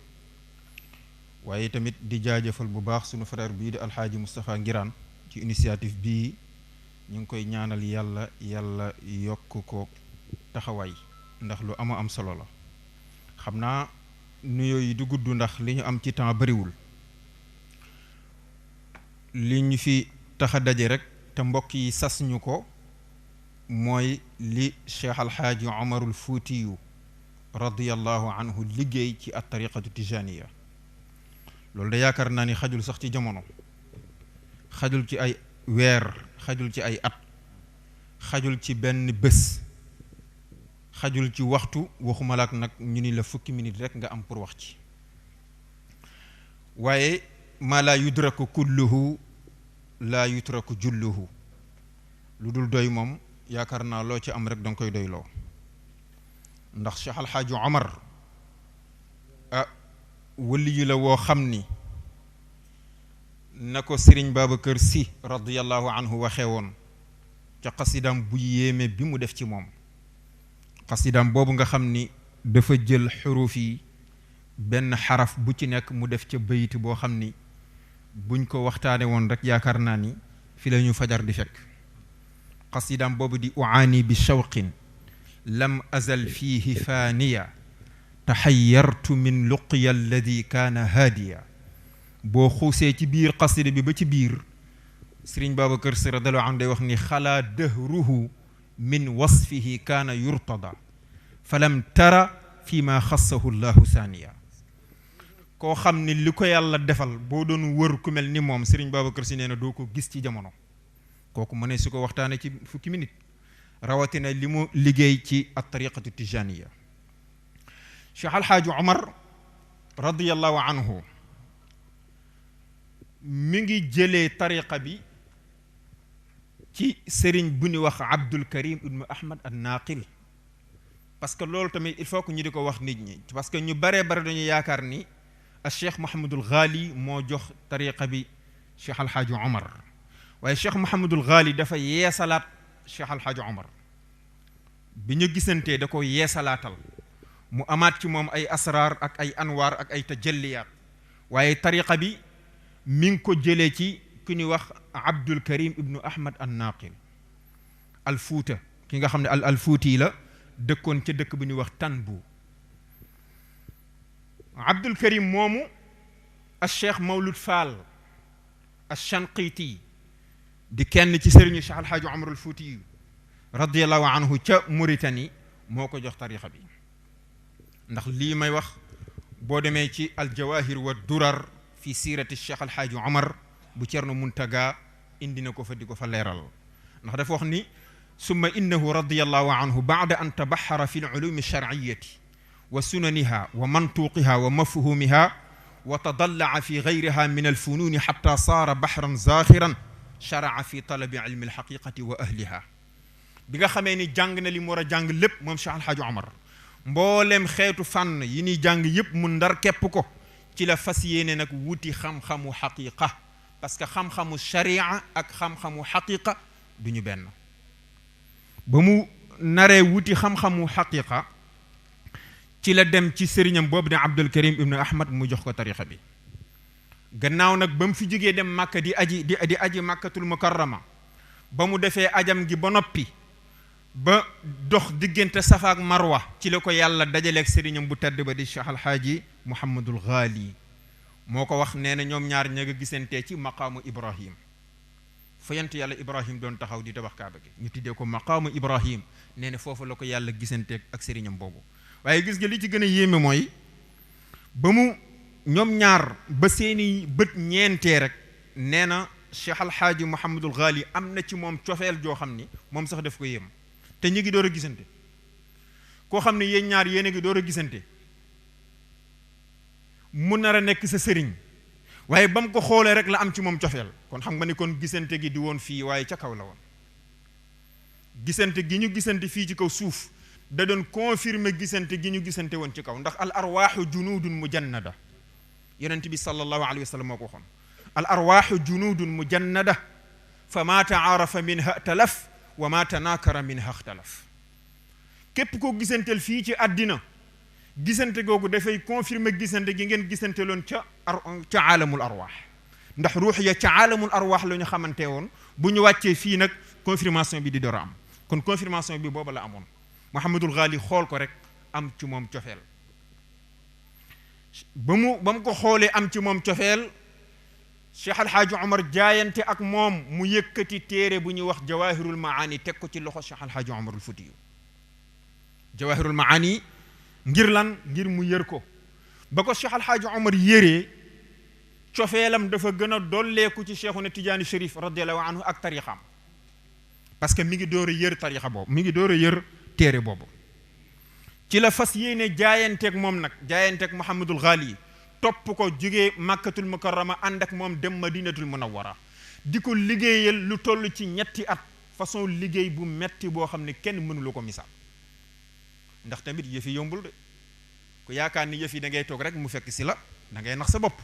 E: waaye tamit di jaajëfal bu baax sunu frère bii di Alxaaji Moustapha Ngiraan ci initiative bii ñu ngi koy ñaanal yàlla yokk ko taxawaay ndax lu am solo la xam naa nuyoo yi du gudd ndax li ñu am ci temps bariwul li ñu fi tax a daje rek te mbokk yi sas ñu ko mooy li Cheikh Alxaaji Omarul Fuutiyu radiyallahu anhu liggéey ci at tariqatu tijaniya loolu da yaakaar naa ni xajul sax ci jamono xajul ci ay weer xajul ci ay at xajul ci benn bés xajul ci waxtu waxumalaak nag ñu ni la fukki minute rek nga am pour wax ci waaye maa laa yudraku kulluhu laa yutraku julluhu lu dul doy moom yaakaar naa loo ci am rek danga koy doyloo ndax Cheikh Alxaaji Omar waliyu la woo xam ni na ko Sëriñ Babacar Si radiyallahu anhu waxee woon ca xasidaam bu yéeme bi mu def ci moom xasidaam boobu nga xam ni dafa jël xuruuf yi benn xaraf bu ci nekk mu def ca bayit boo xam ni buñ ko waxtaane woon rek yaakaar naa ni fi la ñu fajar di fekk xasidaam boobu di uaani bi shawqin lam azal fiihi faaniya taxayyartu min luqya alladi kaana haadiya boo xuusee ci biir xasida bi ba ci biir Sëriñ Babacar Si radiyallahu anhu day wax ni xalaa dahruhu min wasfihi kaana yurtada falam tara fi ma xassahu llahu saaniya koo xam ni li ko yàlla defal boo doon wër ku mel ni moom Sëriñ Babacar Si nee na doo ko gis ci jamono kooku mu ne su ko waxtaane ci fukki minute rawatina li mu liggéey ci at tariqatu tijaniya Cheikh Alxaaji Omar radiyallahu anhu mi ngi jëlee tariqa bi ci sëriñ bu ñu wax Abdul Karim ibnu Ahmad an Naqil parce que loolu tamit il faut que ñu di ko wax nit ñi parce que ñu baree bare dañu yaakaar ni a Cheikh Mouhamadul Ghali moo jox tariqa bi Cheikh Alxaaji Omar waaye Cheikh Mouhamadul Ghali dafa yeesalaat Cheikh Alxaaji Omar bi ñu gisantee da ko yeesalaatal mu amaat ci moom ay asraar ak ay anwaar ak ay tajalliyaat waaye tariqa bi mi ngi ko jëlee ci ku ñuy wax Abdul Karim ibnu Ahmad an Naqil al Fuuta ki nga xam ne al Fuuti la dëkkoon ca dëkk bu ñuy wax Tanbu Abdul Karim moomu al Cheikh Mawlud Fall al Shanqiti di kenn ci sëriñu Cheikh Alxaaji Omar al Fuuti radiyallahu anhu ca Mauritanie moo ko jox tariqa bi ndax lii may wax boo demee ci aljawahir wa durar fi siirati Cheikh Alxaaji Omar bu Cerno Muntaga indi na ko fa di ko fa leeral ndax dafa wax ni summa innahu radiyallahu anhu baada an tabaxara fi lulumi alsharciyati wa sunaniha wa mantuqiha wa mafhumiha wa tadallaca fi gayriha min alfununi xata saara baxran zaaxiran sharaca fi talabi cilmi alxaqiqati wa ahliha bi nga xamee ni jàng na li mu war a jàng lépp moom Cheikh Alhaaji Omar mboolem xeetu fànn yi ñuy jàng yëpp mu ndar képp ko ci la fas yéene nag wuti xam-xamu xaqiqa parce que xam-xamu sharia ak xam-xamu xaqiqa du ñu benn ba mu naree wuti xam-xamu xaqiqa ci la dem ci sëriñam boobu ne Abdul Karim ibnu Ahmad mu jox ko tarixa bi gannaaw nag ba mu fi jógee dem Màkka di aji Màkkatul Mukarrama ba mu defee ajam gi ba noppi ba dox diggante Safa ak Marwa ci la ko yàlla dajaleeg sëriñam bu tedd ba di Cheikh Alhaaji Muhammadul Ghali moo ko wax nee na ñoom ñaar ña nga gisantee ci maqaamu Ibrahim fa yant yàlla Ibrahim doon taxaw di tabax kaaba gi ñu tuddee ko maqaamu Ibrahim nee na foofu la ko yàlla gisanteeg ak sëriñam boobu waaye gis nga li ci gën a yéeme mooy ba mu ñoom ñaar ba seeni bët ñeentee rek nee na Cheikh Alhaaji Muhammadul Ghali am na ci moom cofeel joo xam ni moom sax daf ko yéem te ñu ngi door a gisante koo xam ne yéen ñaar yéen a ngi door a gisante mu nar a nekk sa sëriñ waaye ba mu ko xoolee rek la am ci moom cofeel kon xam nga ni kon gisante gi di woon fii waaye ca kaw la woon gisante gi ñu gisante fii ci kaw suuf da doon confirmer gisante gi ñu gisante woon ci kaw ndax al arwaaxu junudun mujannada yonent bi sallallahu alayhi wa sallam moo ko waxoon al arwaaxu junudun mujannada fa maa taarafa minha talaf wa maa tanaakara minha xtalaf képp koo gisanteel fii ci àddina gisante googu dafay confirmer gisante gi ngeen gisante loon ca aalamul arwaax ndax ruux ya ca aalamul arwaax la ñu xamante woon bu ñu wàccee fii nag confirmation bi di door a am kon confirmation bi booba la amoon Muhammadul Ghali xool ko rek am ci moom cofeel ba mu ko xoolee am ci moom cofeel Cheikh Alhaaji Omar jaayante ak moom mu yëkkati téere bu ñuy wax Jawahirul Maani teg ko ci loxo Cheikh Alhaaji Omarul Futiyu Jawahirul Maani ngir lan ngir mu yër ko ba ko Cheikh Alhaaji Omar yëree cofeelam dafa gën a dolleeku ci Cheikhuna Tijaani Chérif radiallahu anhu ak tarixam parce que mi ngi door a yër tarixa boobu mi ngi door a yër téere boobu ci la fas yéene jaayanteeg moom nag jaayanteeg Muhammadul Ghali topp ko jógee Makkatul Mukarrama ànd ak moom dem Madinatul Munawwara di ko liggéeyal lu toll ci ñetti at façon liggéey bu metti boo xam ne kenn mënulu ko misaal ndax tamit yëf yi yombul de ku yaakaar ni yëf yi da ngay toog rek mu fekk si la da ngay nax sa bopp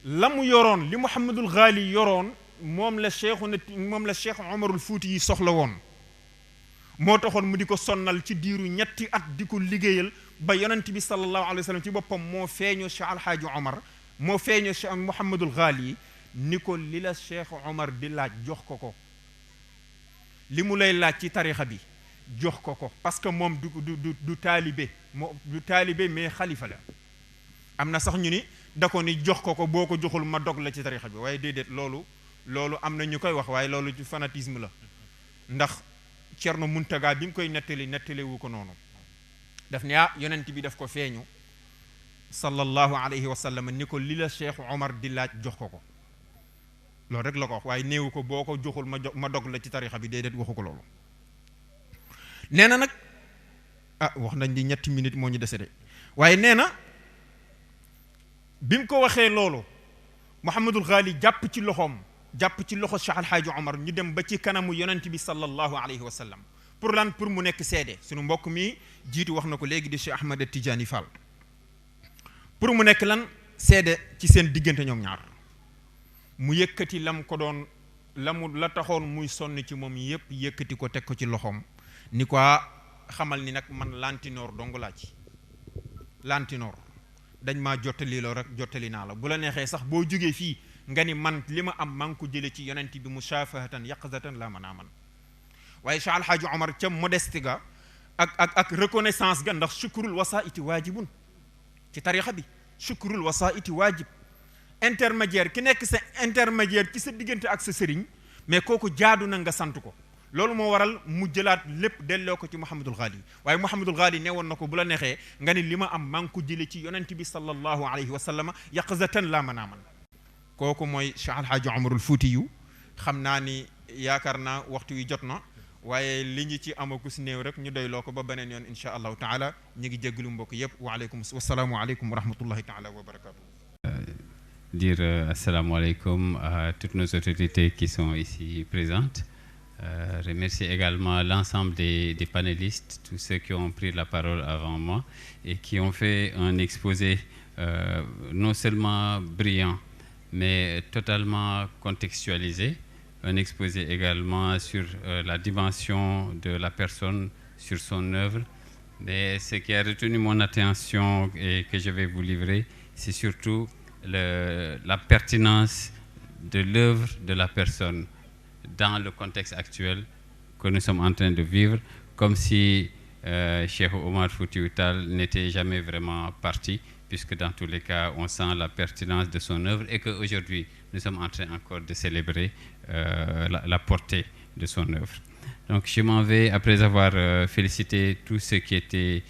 E: la mu yoroon li Muhammadul Ghali yoroon moom la Cheikh Omarul Fuuti yi soxla woon moo taxoon mu di ko sonnal ci diiru ñetti at di ko liggéeyal ba yonent bi sallallahu alayhi wa sallam ci boppam moo feeñoo Cheikh Alhaaji Omar moo feeñoo Cheikh Muhammadul Ghali ni ko li la Cheikh Omar di laaj jox ko ko li mu lay laaj ci tarixa bi jox ko ko parce que moom du taalibe du taalibe mais xalifa la am na sax ñu ni da ko ni jox ko ko boo ko joxul ma dog la ci tarixa bi waaye déedéet loolu am na ñu koy wax waaye loolu ci fanatisme la ndax Cerno Muntaga bi mu koy nettalewu ko noonu daf ne yonent bi daf ko feeñu sallallahu alayhi wa sallam ni ko li la Cheikh Omar di laaj jox ko ko loolu rek la ko wax waaye néewu ko boo ko joxul ma dog la ci tarixa bi déedéet waxu ko loolu nee na nag wax nañ di ñetti minutes moo ñu dese de waaye nee na bi mu ko waxee loolu Muhammadul Ghali jàpp ci loxo Cheikh Alhaaji Omar ñu dem ba ci kanamu yonent bi sallallahu alayhi wa sallam pour lan pour mu nekk seede suñu mbokk mi jiitu wax na ko léegi di Cheikh Ahmad Tidiane Fall pour mu nekk lan seede ci seen diggante ñoom ñaar mu yëkkati lam ko doon la taxoon muy sonn ci moom yépp yëkkati ko teg ko ci loxoom ni ko xamal ni nag man lantinoor dong laa ci lantinoor dañ maa jottali loo rek jottali naa la bu la neexee sax boo jógee fii nga ni man li ma am maa ngi ko jële ci yonent bi mushafahatan yaqzatan la mën a man waaye Cheikh Alhaaji Omar ca modeste ga ak reconnaissance ga ndax shukrul wasaiti waajibun ci tarixa bi shukrul wasaiti waajib intermédiaire ki nekk sa intermédiaire ci sa diggante ak sa sëriñ mais kooku jaadu na nga sant ko loolu moo waral mu jëlaat lépp delloo ko ci Muhammadul Ghali waaye Muhammadul Ghali ne woon na ko bu la neexee nga ni li ma am maa ngi ko jële ci yonent bi sallallahu alayhi wa sallam yaqzatan la mën a man kooku mooy Cheikh Alhaaji Omarul Fuuti yu xam naa ni yaakaar naa waxtu wi jot na waaye li ñu ci amaku si néew rek ñu doyloo ko ba beneen yoon insha allahu taala ñu ngi jéggalu mbokk yëpp wasalaamu aleykum wa rahmatullahi taala wa barakatuh.
F: Dire assalamu alaikum à toutes nos autorités qui sont ici présentes, remercier également l'ensemble des panélistes, tous ceux qui ont pris la parole avant moi et qui ont fait un exposé non seulement brillant, mais totalement contextualisé. Un exposé également sur la dimension de la personne, sur son œuvre. Mais ce qui a retenu mon attention et que je vais vous livrer, c'est surtout la pertinence de l'œuvre de la personne dans le contexte actuel que nous sommes en train de vivre, comme si Cheikh Omar Foutiyou Tall n'était jamais vraiment parti, puisque dans tous les cas, on sent la pertinence de son œuvre et qu'aujourd'hui, nous sommes en train encore de célébrer la portée de son œuvre. Donc, je m'en vais, après avoir félicité tous ceux qui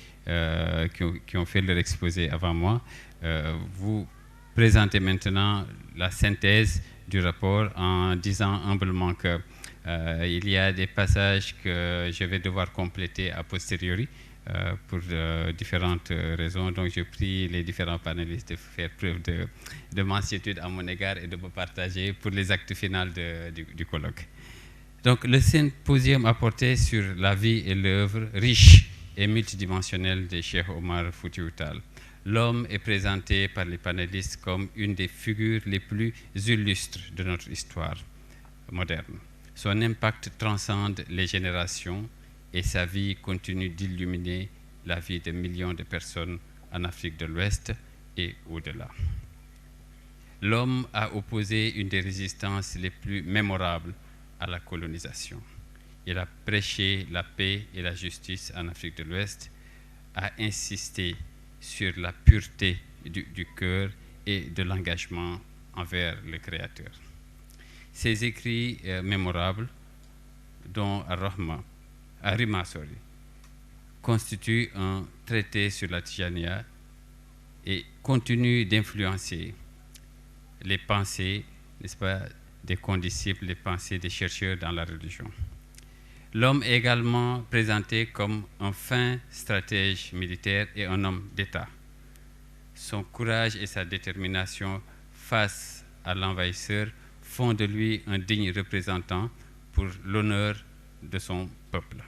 F: ont fait leur exposé avant moi, vous présenter maintenant la synthèse du rapport en disant humblement que il y a des passages que je vais devoir compléter a posteriori pour différentes raisons. Donc je prie les différents panélistes de faire preuve de mansuétude à mon égard et de me partager pour les actes finaux du colloque. Donc le symposium a porté sur la vie et l'œuvre riche et multidimensionnelle de Cheikh Omar Foutiyou Tall. L'homme est présenté par les panélistes comme une des figures les plus illustres de notre histoire moderne. Son impact transcende les générations et sa vie continue d'illuminer la vie de millions de personnes en Afrique de l'Ouest et au-delà. L'homme a opposé une des résistances les plus mémorables à la colonisation. Il a prêché la paix et la justice en Afrique de l'Ouest, a insisté sur la pureté du cœur et de l'engagement envers le Créateur. Ces écrits mémorables, dont Arima constituent un traité sur la Tijaniya et continuent d'influencer les pensées, n'est-ce pas, des condisciples, les pensées des chercheurs dans la religion. L'homme est également présenté comme un fin stratège militaire et un homme d'État. Son courage et sa détermination face à l'envahisseur font de lui un digne représentant pour l'honneur de son peuple.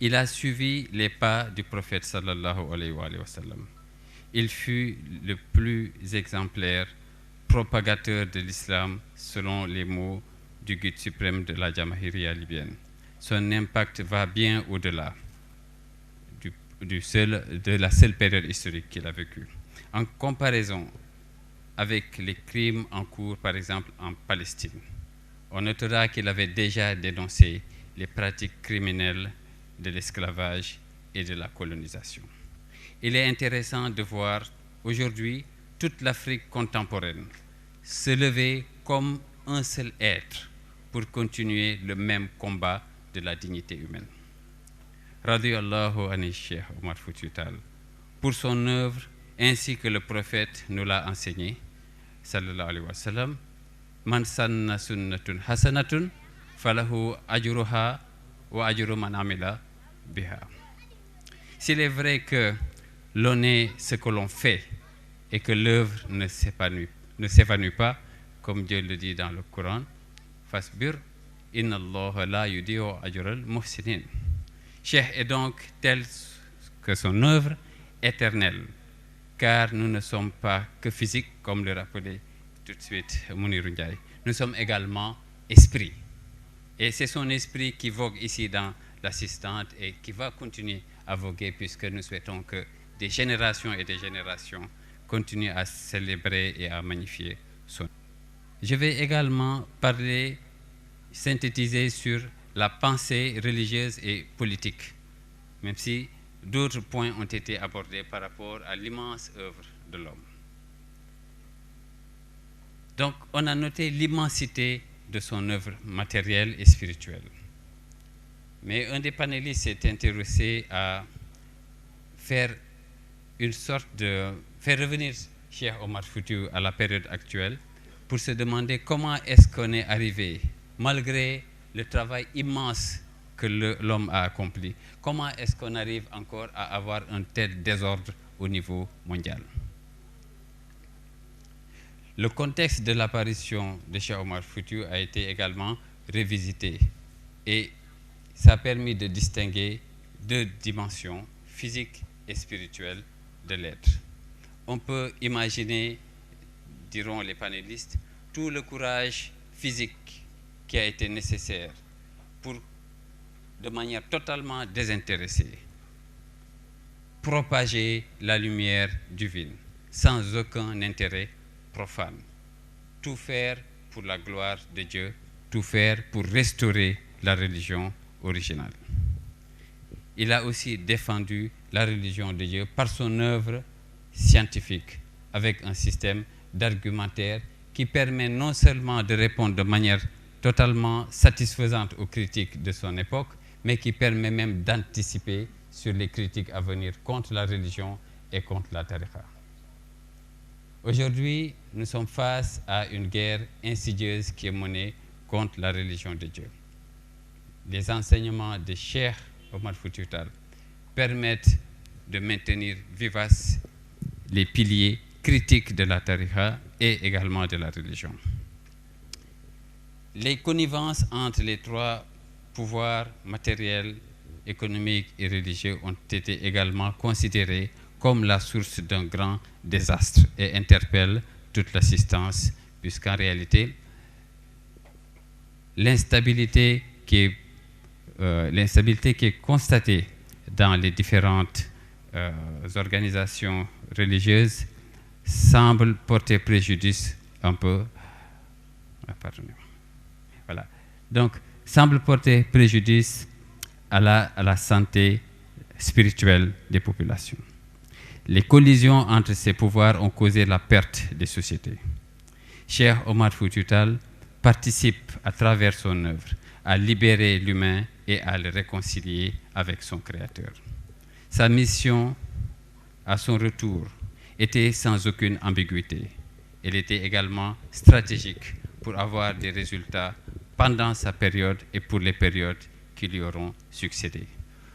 F: Il a suivi les pas du prophète sallallahu alayhi wa sallam. Il fut le plus exemplaire propagateur de l'islam selon les mots du guide suprême de la Jamahiriya libyenne. Son impact va bien au-delà de la seule période historique qu'il a vécue. En comparaison avec les crimes en cours, par exemple en Palestine, on notera qu'il avait déjà dénoncé les pratiques criminelles de l'esclavage et de la colonisation. Il est intéressant de voir aujourd'hui toute l'Afrique contemporaine se lever comme un seul être pour continuer le même combat de la dignité humaine. Radiyallahu anhu Cheikh Omar Foutiyou Tall, pour son œuvre ainsi que le prophète nous l'a enseigné, sallallahu alayhi wa sallam, man sanna sunnatun hasanatun falahu ajruha wa ajru man amila biha. S'il est vrai que l'on est ce que l'on fait et que l'œuvre ne s'évanouit pas, comme Dieu le dit dans le Coran, fasbir inna Allah la yudi'u ajral muhsinin. Cheikh est donc tel que son œuvre éternelle, car nous ne sommes pas que physiques, comme le rappelait tout de suite Mounirou Ndiaye. Nous sommes également esprit. Et c'est son esprit qui vogue ici dans l'assistante et qui va continuer à voguer, puisque nous souhaitons que des générations et des générations continuent à célébrer et à magnifier son. Je vais également synthétiser sur la pensée religieuse et politique, même si d'autres points ont été abordés par rapport à l'immense œuvre de l'homme. Donc, on a noté l'immensité de son œuvre matérielle et spirituelle. Mais un des panélistes s'est intéressé à faire revenir Cheikh Omar Foutiyou à la période actuelle pour se demander comment est-ce qu'on est arrivé, malgré le travail immense que l'homme a accompli, comment est-ce qu'on arrive encore à avoir un tel désordre au niveau mondial. Le contexte de l'apparition de Cheikh Omar Foutiyou a été également revisité et ça a permis de distinguer deux dimensions, physique et spirituelle, de l'être. On peut imaginer, diront les panélistes, tout le courage physique qui a été nécessaire pour, de manière totalement désintéressée, propager la lumière divine sans aucun intérêt profane. Tout faire pour la gloire de Dieu, tout faire pour restaurer la religion originale. Il a aussi défendu la religion de Dieu par son œuvre scientifique, avec un système d'argumentaire qui permet non seulement de répondre de manière totalement satisfaisante aux critiques de son époque, mais qui permet même d'anticiper sur les critiques à venir contre la religion et contre la tariqa. Aujourd'hui, nous sommes face à une guerre insidieuse qui est menée contre la religion de Dieu. Les enseignements de Cheikh Omar Foutiyou Tall permettent de maintenir vivaces les piliers critiques de la tariqa et également de la religion. Les connivences entre les trois pouvoirs matériels, économiques et religieux ont été également considérées comme la source d'un grand désastre et interpellent toute l'assistance, puisqu'en réalité, l'instabilité qui est constatée dans les différentes organisations religieuses semble porter préjudice un peu. Voilà. Donc, semble porter préjudice à la santé spirituelle des populations. Les collisions entre ces pouvoirs ont causé la perte des sociétés. Cheikh Omar Foutiyou Tall participe à travers son œuvre à libérer l'humain et à le réconcilier avec son Créateur. Sa mission, à son retour, était sans aucune ambiguïté. Elle était également stratégique pour avoir des résultats pendant sa période et pour les périodes qui lui auront succédé.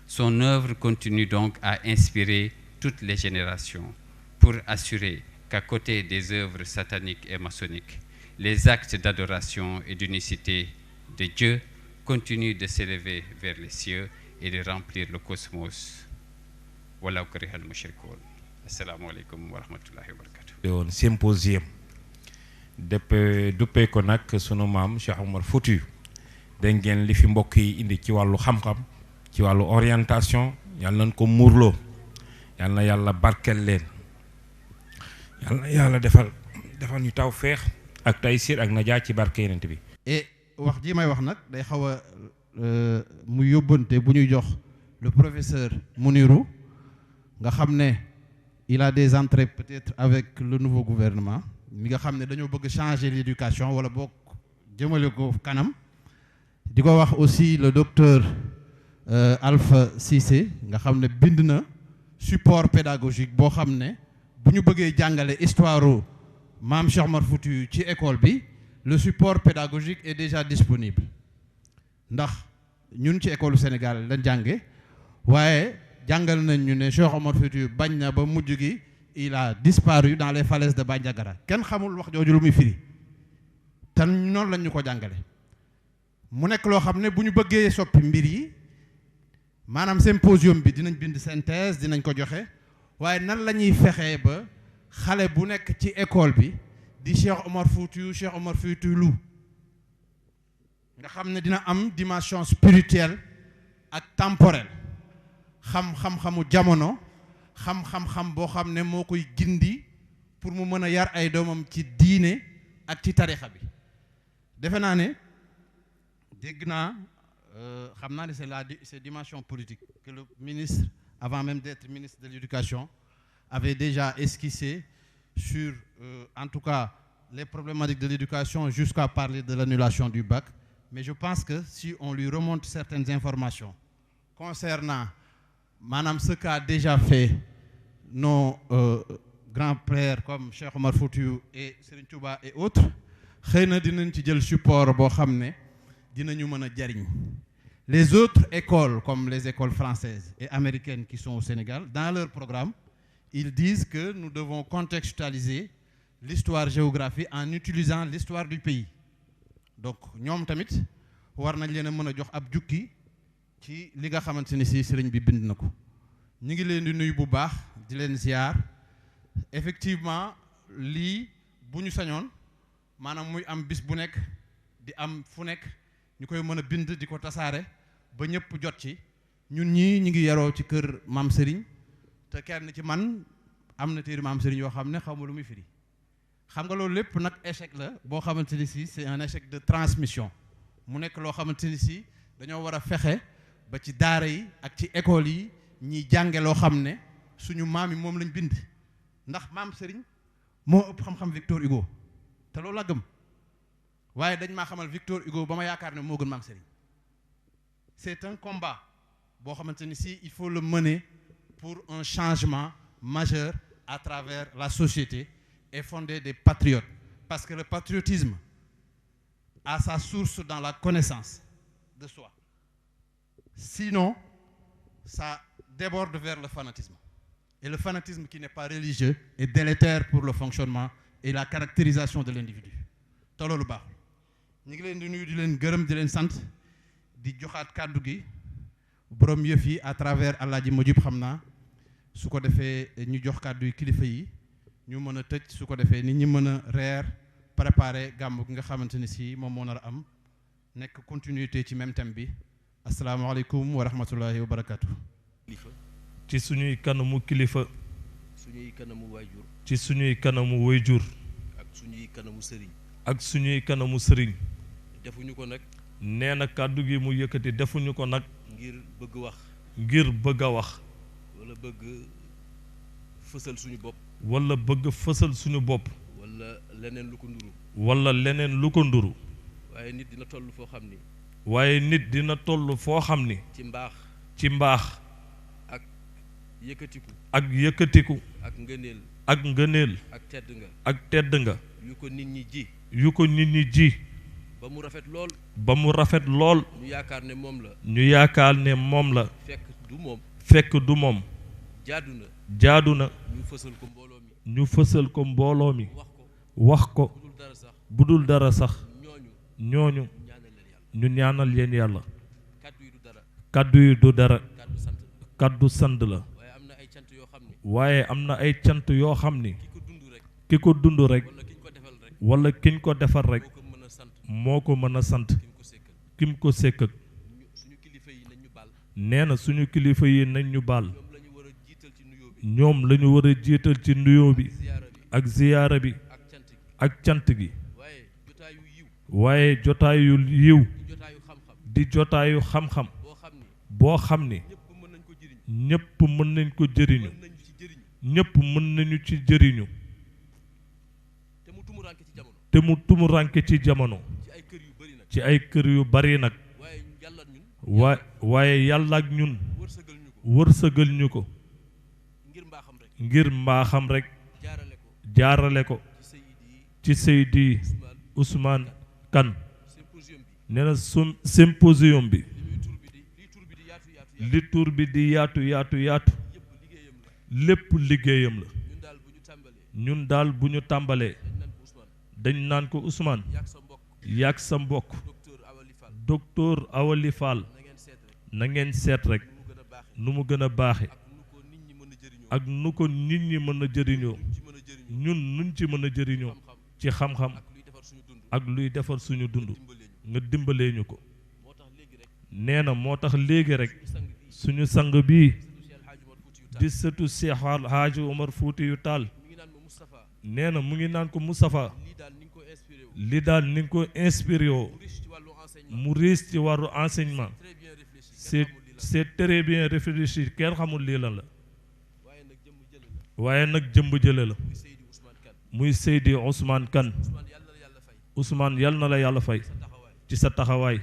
F: Son œuvre continue donc à inspirer toutes les générations pour assurer qu'à côté des œuvres sataniques et maçonniques, les actes d'adoration et d'unicité de Dieu continuent de s'élever vers les cieux et de remplir le cosmos. Walaw karihal mushrikoon. Assalamu alaikum wa rahmatullahi wa barakatuh.
C: woon symposium duppee ko nag sunu maam Cheikh Omar Foutiyou. dégg ngeen li fi mbokk yi indi ci wàllu xam-xam, ci wàllu orientation, yàlla nañ ko muurloo, yàlla na yàlla barkel leen, yàlla na yàlla defal ñu taw feex ak taysiir ak najaa ci barke Yonent bi.
A: et wax ji may wax nag day xaw a mu yóbbante bu ñuy jox le professeur Mounirou nga xam ne il a des entrées peut-être avec le nouveau gouvernement mi nga xam ne dañoo bëgg changer l'éducation wala bokk jëmale ko kanam. di ko wax aussi le docteur Alpha Cissé nga xam ne bind na support pédagogique boo xam ne bu ñu bëggee jàngale histoire maam Cheikh Omar Foutiyou ci école bi le support pédagogique est déjà disponible ndax ñun ci école Sénégal la jànge waaye jàngal nañ ñu ne Cheikh Omar Foutiyou bañ na ba mujj gi il a disparu dans les falaises de Bandiagara kenn xamul wax jooju lu muy firi te noonu lañ ñu ko jàngale. mu nekk loo xam ne bu ñu bëggee soppi mbir yi maanaam symposium bi dinañ bind synthèse dinañ ko joxe waaye nan la ñuy fexee ba xale bu nekk ci école bi di Cheikh Omar Foutiyou lu nga xam ne dina am dimension spirituelle ak temporelle xam-xamu jamono xam boo xam ne moo koy gindi pour mu mën a yar ay doomam ci diine ak ci tarixa bi defe naa ne dégg naa xam naa ne c'est dimension politique que le ministre avant même d'être ministre de l'éducation avait déjà esquissé sur en tout cas les problématiques de l'éducation jusqu'à parler de l'annulation du bac mais je pense que si on lui remonte certaines informations concernant maanaam ce qu'a déjà fait nos grands frères comme Cheikh Omar Foutiyou et Serigne Touba et autres xëy na dinañ ci jël support boo xam ne dinañu mën a jariñ les autres écoles comme les écoles françaises et américaines qui sont au Sénégal dans leur programme ils disent que nous devons contextualiser l'histoire-géographie en utilisant l'histoire du pays donc ñoom tamit
E: war nañ leen a mën a jox ab jukki ci li nga xamante ni si sëriñ bi bind na ko. ñu ngi leen di nuyu bu baax di leen ziar effectivement lii bu ñu sañoon maanaam muy am bis bu nekk di am fu nekk ñu koy mën a bind di ko tasaare ba ñëpp jot ci. ñun ñii ñu ngi yaroo ci kër maam Serigne te kenn ci man am na téere maam Serigne yoo xam ne xaw ma lu muy firi xam nga loolu lépp nag échec la boo xamante ni si c'est un échec de transmission mu nekk loo xamante ni si dañoo war a fexe ba ci daara yi ak ci école yi ñiy jànge loo xam ne suñu maam yi moom lañ bind ndax maam Serigne moo ëpp xam-xam Victor Hugo te loolu la gëm waaye dañ maa xamal Victor Hugo ba ma yaakaar ne moo gën maam Serigne c'est un combat boo xamante ni si il faut le mener pour un changement majeur à travers la société et fonder des patriotes parce que le patriotisme a sa source dans la connaissance de soi sinon ça déborde vers le fanatisme et le fanatisme qui n'est pas religieux est délétère pour le fonctionnement et la caractérisation de l'individu te loolu baaxul ñu ngi leen di nuyu di leen gërëm di leen sant di joxaat kàddu gi borom yëf yi à travers Alaaji Mujib xam naa su ko defee ñu jox kàddu yi kilifa yi ñu mën a tëj su ko defee nit ñi mën a reer préparer gàmmu gi nga xamante ni si moom moo nar a am nekk continuité ci même thème bi asalaamaaleykum wa rahmatullahi wa barakaatu.
G: ci suñuy kanamu kilifa.
H: suñuy kanamu waajur.
G: ci suñuy kanamu waajur.
H: ak suñuy kanamu sëriñ.
G: ak suñuy kanamu sëriñ.
H: defuñu ko nag.
G: nee na kàddu gi mu yëkkati defuñu ko nag.
H: ngir bëgg wax.
G: ngir bëgg a wax.
H: wala bëgg fësal suñu bopp.
G: wala bëgg fësal suñu bopp.
H: wala leneen lu ko nduru.
G: wala leneen lu ko nduru.
H: waaye nit dina toll foo xam ni.
G: waaye nit dina toll foo xam ni.
H: ci mbaax.
G: ci mbaax.
H: ak yëkkatiku.
G: ak yëkkatiku.
H: ak ngëneel.
G: ak ngëneel.
H: ak tedd nga.
G: ak tedd nga.
H: yu ko nit ñi ji.
G: yu ko nit ñi ji.
H: ba mu rafet lool.
G: ba mu rafet lool.
H: ñu yaakaar ne moom la.
G: ñu yaakaar ne moom la.
H: fekk du moom.
G: fekk du moom.
H: jaadu na.
G: jaadu na.
H: ñu fësal ko mbooloo mi.
G: ñu fësal ko mbooloo mi.
H: wax ko.
G: wax ko.
H: budul dara sax.
G: budul dara sax. ñooñu.
H: ñu
G: ñaanal leen yàlla.
H: kaddu yi du dara.
G: kaddu yi du dara.
H: kaddu sant.
G: kaddu sant la.
H: waaye am na ay cant yoo xam ni.
G: waaye am na ay cant yoo xam ni.
H: ki ko dund rek.
G: ki ko dund rek.
H: wala kiñ ko defal rek.
G: wala kiñ ko defal rek.
H: moo ko mën a sant.
G: moo ko mën a sant. kim ko sekk ak.
H: suñu kilifa yi nañ ñu baal.
G: nee na suñu kilifa yi nañ ñu baal.
H: ñoom la ñu war a jiital ci nuyoo bi.
G: ñoom la ñu war a jiital ci nuyoo bi. ak ziyaara bi.
H: ak cant gi.
G: ak cant gi.
H: waaye jotaayu yiw.
G: waaye jotaayu yiw.
H: di jotaayu xam-xam.
G: di jotaayu xam-xam.
H: boo xam ni.
G: boo xam ni.
H: ñëpp mën nañ ko jëriñ.
G: ñëpp mën nañ ko jëriñu.
H: mën nañu ci jëriñu.
G: ñëpp mën nañu ci jëriñu.
H: te mu tumuranke ci jamono.
G: te mu tumuranke ci jamono.
H: ci ay kër yu bari nag.
G: ci ay kër yu bari nag.
H: waaye yàlla ñun.
G: waaye yàlla ak ñun.
H: wërsëgal ñu ko.
G: wërsëgal ñu ko.
H: ngir mbaaxam rek.
G: ngir mbaaxam rek.
H: jaarale ko.
G: jaarale ko. ci Seydi Ousmane Kane.
H: symposium bi.
G: nee na symposium bi.
H: li tur bi di yaatu yaatu
G: yaatu.
H: yëpp liggéeyam la.
G: lépp liggéeyam la.
H: ñun daal bu ñu tàmbalee.
G: ñun daal bu ñu tàmbalee. dañ naan ko Ousmane.
H: yaag sa mbokk.
G: docteur Awali Fall. na ngeen seet rek. nu mu gën a baaxe ak nu ko nit ñi mën a jëriñoo. ñun nuñ ci mën a jëriñoo. ci xam-xam. ak luy defar suñu dund. nga dimbalee ñu ko. nee na moo tax léegi rek. suñu sang bii. di sëtu Cheikh Hadji Omar Foutiyou Tall. nee na mu ngi naan ko Moustapha. li daal ni nga ko inspiré woo. mu riis ci wàllu enseignement. c'est très bien réfléchi kenn xamul lii lan la. waaye nag jëmb jële la. muy Seydi Ousmane Kane. Ousmane yal na la yàlla fay. ci sa taxawaay.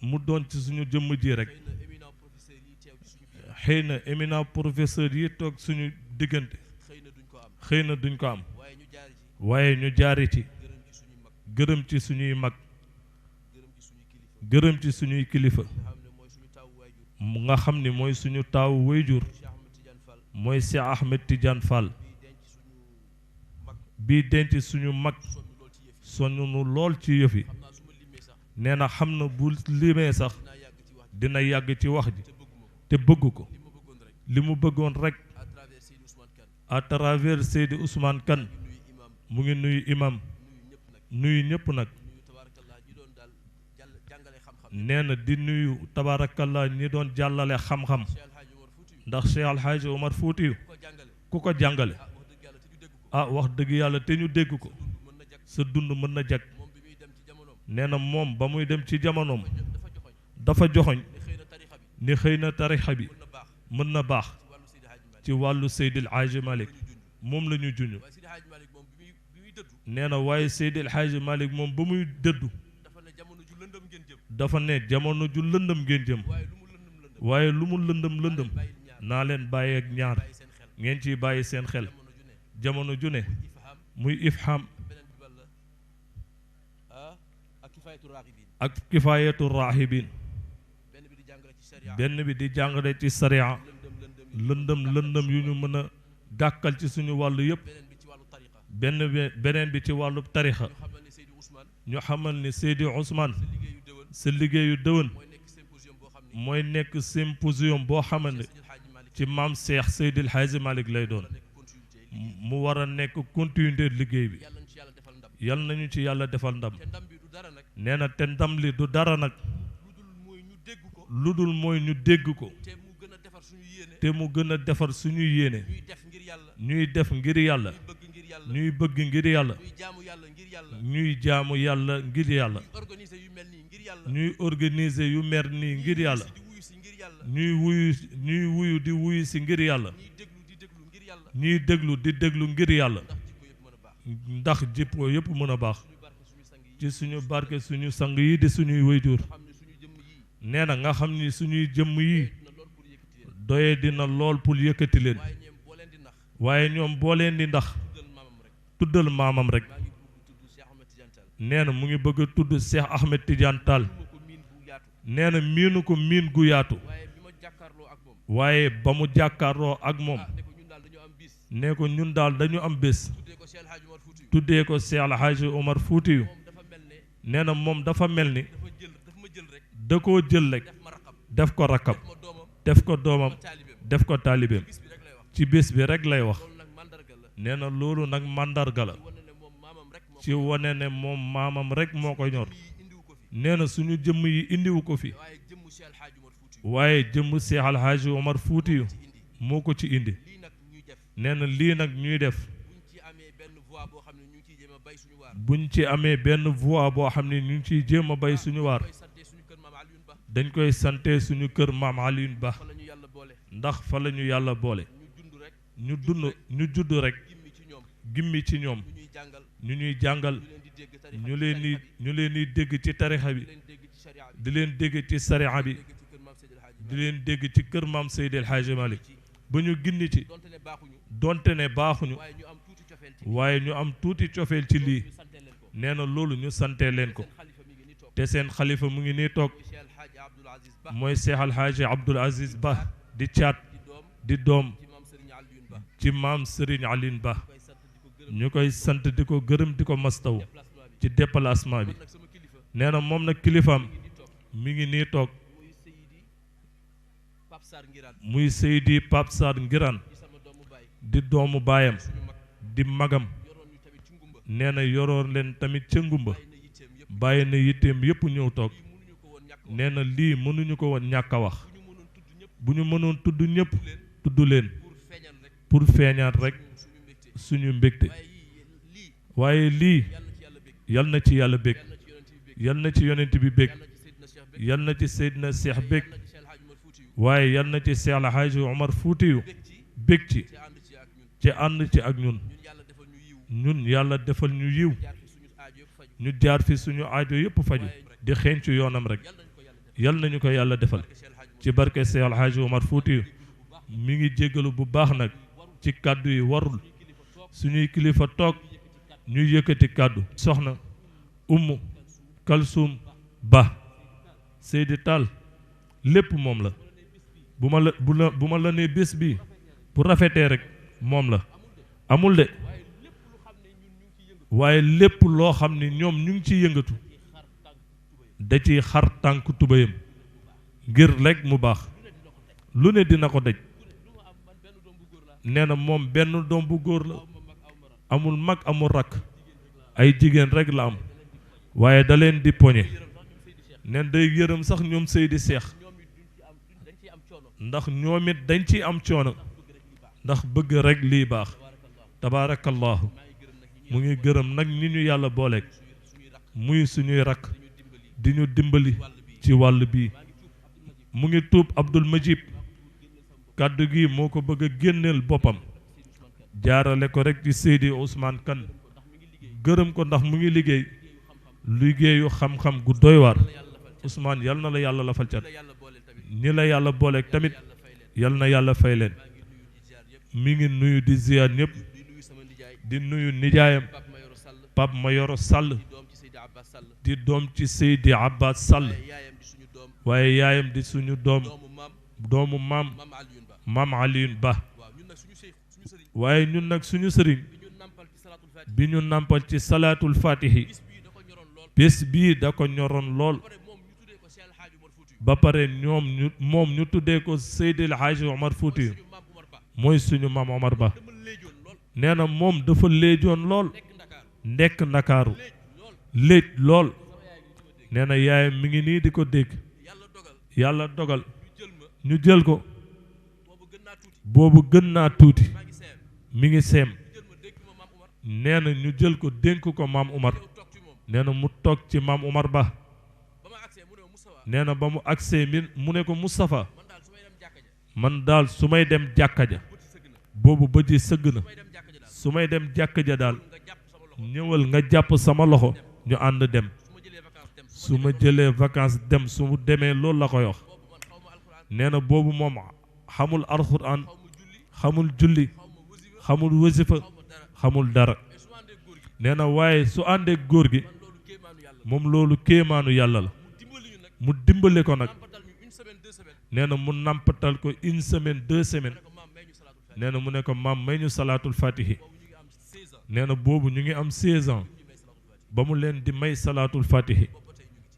G: mu doon ci suñu jëmm ji rek. xëy na éminent professeur yi toog suñu diggante. xëy na duñ ko am. waaye ñu jaari ci. gërëm ci suñuy mag. gërëm ci suñuy kilifa. mu nga xam ni mooy suñu taawu wayjur. mooy Cheikh Ahmed Tidiane Fall. bii denc suñu mag. sonn nu lool ci yëf yi. nee na xam na bu limee sax dina yàgg ci wax ji te bëgg ko li mu bëggoon rek à travers Seydi Ousmane Kane mu ngi nuyu imam nuyu ñëpp nag nee na di nuyu tabarakallah ñi doon jàllale xam-xam ndax Cheikh Alhaaji Omar Fuutiyu ku ko jàngale wax dëgg yàlla te ñu dégg ko sa dund mën na jag nee na moom ba muy dem ci jamonoom dafa joxoñ ni xëy na tarixa bi mën na baax ci wàllu Seydil Haaji Malick moom la ñu juñu nee na waaye Seydil Haaji Malick moom ba muy dëddu dafa ne jamono ju lëndëm ngeen jëm waaye lu mu lëndëm naa leen bàyyi ak ñaar ngeen ciy bàyyi seen xel jamono ju ne muy ifham ak kifaayatu raahibin benn bi di jàngale ci sariya lëndëm yu ñu mën a gàkkal ci suñu wàllu yëpp beneen bi ci wàllu tarixa ñu xamal ni Seydi Ousmane sa liggéeyu dëwën mooy nekk symposium boo xamal ne ci maam Cheikh Seydil Hadji Malick lay doon mu war a nekk continuité liggéey bi yal nañu ci yàlla defal ndam nee na te ndam li du dara nag lu dul mooy ñu dégg ko te mu gën a defar suñu yéene ñuy def ngir yàlla ñuy bëgg ngir yàlla ñuy jaamu yàlla ngir yàlla ñuy organiser yu mer nii ngir yàlla ñuy wuyu di wuyu si ngir yàlla ñuy déglu di déglu ngir yàlla ndax jikko yëpp mën a baax ci suñu barke suñu sang yi di suñuy wayjur nee na nga xam ni suñuy jëmm yi doye dina lool pour yëkkati leen waaye ñoom boo leen di ndax tuddal maamam rek nee na mu ngi bëgg a tudd Cheikh Ahmed Tidiane Tall nee na miinu ko miin gu yaatu waaye ba mu jàkkaarloo ak moom nee ko ñun daal dañu am bés tuddee ko Cheikh Alhaaji Omar Fuutiyu nee na moom dafa mel ni da koo jël rek def ko rakkam def ko doomam def ko taalibeem ci bés bi rek lay wax nee na loolu nag màndarga la ci wane ne moom maamam rek moo ko ñor nee na suñu jëmm yi indiwu ko fi waaye jëmm Cheikh Alhaaji Omar Fuutiyu moo ko ci indi nee na lii nag ñuy def buñ ci amee benn voix boo xam ne ñu ngi ciy jéem a bay suñu waar dañ koy sante suñu kër maam Alioune Ba ndax fa la ñu yàlla boole ñu judd rek gimmi ci ñoom ñu ñuy jàngal ñu leen di dégg ci tarixa bi di leen dégg ci sariya bi di leen dégg ci kër maam Seydil Hadji Malick ba ñu ginni ci donte ne baaxuñu waaye ñu am tuuti cofeel ci lii nee na loolu ñu sante leen ko te seen xalifa mu ngi nii toog mooy Cheikh Alhaaji Abdoul Aziz Ba di caat di doom ci maam Serigne Aline Ba ñu koy sant di ko gërëm di ko mastaw ci déplacement bi nee na moom nag kilifaam mi ngi nii toog muy Seydi Pape Sarr Ngiraan di doomu baayam di magam nee na yoroon leen tamit ca ngumba bàyyi na yitteem yépp ñëw toog nee na lii mënuñu ko woon ñàkk a wax bu ñu mënoon tudd ñëpp tudd leen pour feeñaat rek suñu mbégte waaye lii yal na ci yàlla bég yal na ci yonent bi bég yal na ci Seydina Cheikh bég waaye yal na ci Cheikh Alhaaji Omar Fuutiyu bég ci ànd ci ak ñun yàlla defal ñu yiw ñu jaar fi suñu aajo yëpp faju di xeeñ ci yoonam rek yal nañu ko yàlla defal ci barke Cheikh Alhaaji Omar Fuutiyu mi ngi jéggalu bu baax nag ci kàddu yi warul suñuy kilifa toog ñuy yëkkati kàddu soxna Umu Kalsum Ba Seydi Tall lépp moom la bu ma la nee bés bi bu rafetee rek moom la amul de waaye lépp loo xam ne ñoom ñu ngi ciy yëngatu da ci xar tànk tubéyam ngir rek mu baax lu ne dina ko daj nee na moom benn doom bu góor la amul mag amul rakk ay jigéen rek la am waaye da leen di poñe neen day yërëm sax ñoom Seydi Seex ndax ñoom it dañ ciy am coono ndax bëgg rek lii baax tabaarakallahu mu ngi gërëm nag ñi ñu yàlla booleeg muy suñuy rakk di ñu dimbali ci wàll bii mu ngi tuub Abdul Majib kàddu gi moo ko bëgg a génneel boppam jaarale ko rek ci Seydi Ousmane Kane gërëm ko ndax mu ngi liggéeyu xam-xam gu doy waar Ousmane yal na la yàlla la fal cat ñi la yàlla booleeg tamit yal na yàlla fay leen mi ngi nuyu di ziyaar ñëpp di nuyu nijaayam Pape Mayoro Sall di doom ci Seydi Abbas Sall waaye yaayam di suñu doomu maam Alioune Ba waaye ñun nag suñu sëriñ bi ñu nàmpal ci salaatul fatihi bés bii da ko ñoroon lool ba pare moom ñu tuddee ko Seydi El Hadji Omar Fouti mooy suñu maam Omar Ba nee na moom dafa léejoon lool nekk Ndakaaru léej lool nee na yaayam mi ngi nii di ko dégg yàlla dogal ñu jël ko boobu gën naa tuuti mi ngi seem nee na ñu jël ko dénk ko maam Umar nee na mu toog ci maam Umar Ba nee na ba mu agsee mu ne ko Moustapha man daal su may dem jàkka ja boobu ba ji sëgg na su may dem jàkka ja daal ñëwal nga jàpp sama loxo ñu ànd dem su ma jëlee vacances dem su mu demee loolu la koy wax nee na boobu moom xamul alxuraan xamul julli xamul wasifa xamul dara nee na waaye su àndee góor gi moom loolu kéemaanu yàlla la mu dimbale ko nag nee na mu nàmpatal ko 1 semaine 2 semaines nee na mu ne ko maam may ñu salaatul fatihi nee na boobu ñu ngi am 16 ans ba mu leen di may salaatul fatihi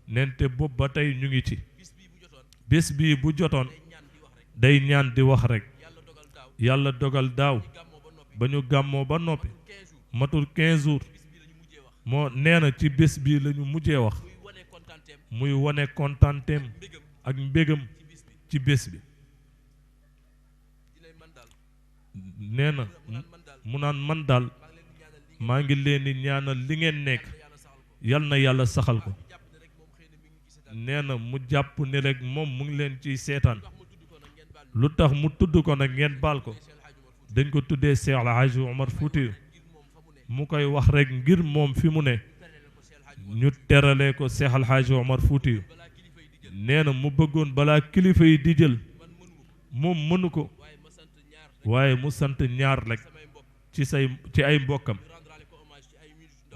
G: nente boobu ba tey ñu ngi ci bés bii bu jotoon day ñaan di wax rek yàlla dogal daaw ba ñu gàmmoo ba noppi matul 15 jours moo nee na ci bés bii la ñu mujjee wax muy wane kontaanteem ak mbégam ci bés bi nee na mu naan man daal maa ngi leen di ñaanal li ngeen nekk yal na yàlla saxal ko nee na mu jàpp ne rek moom mu ngi leen ciy seetaan lu tax mu tudd ko nag ngeen baal ko dañ ko tuddee Cheikh El Hadji Omar Fouti mu koy wax rek ngir moom fi mu ne ñu teralee ko Cheikh El Hadji Omar Fouti nee na mu bëggoon balaa kilifa yi di jël moom mënu ko waaye mu sant ñaar rek ci ay mbokkam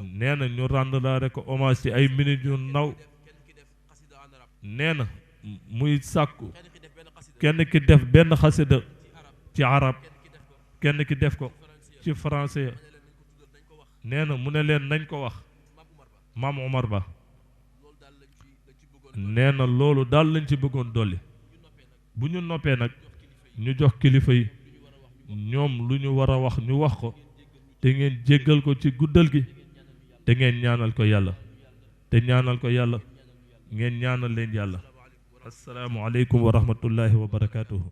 G: nee na ñu rendre ko hommage ci ay minutes yu ndaw nee na muy sàkku kenn ki def benn xasida ci arab kenn ki def ko ci français nee na mu ne leen nañ ko wax maam Omar Ba nee na loolu daal lañ ci bëggoon dolli bu ñu noppee nag ñu jox kilifa yi ñoom lu ñu war a wax ñu wax ko te ngeen jéggal ko ci guddal gi te ngeen ñaanal ko yàlla te ñaanal ko yàlla ngeen ñaanal leen yàlla assalaamu aleykum wa rahmatullahi wa barakatuhu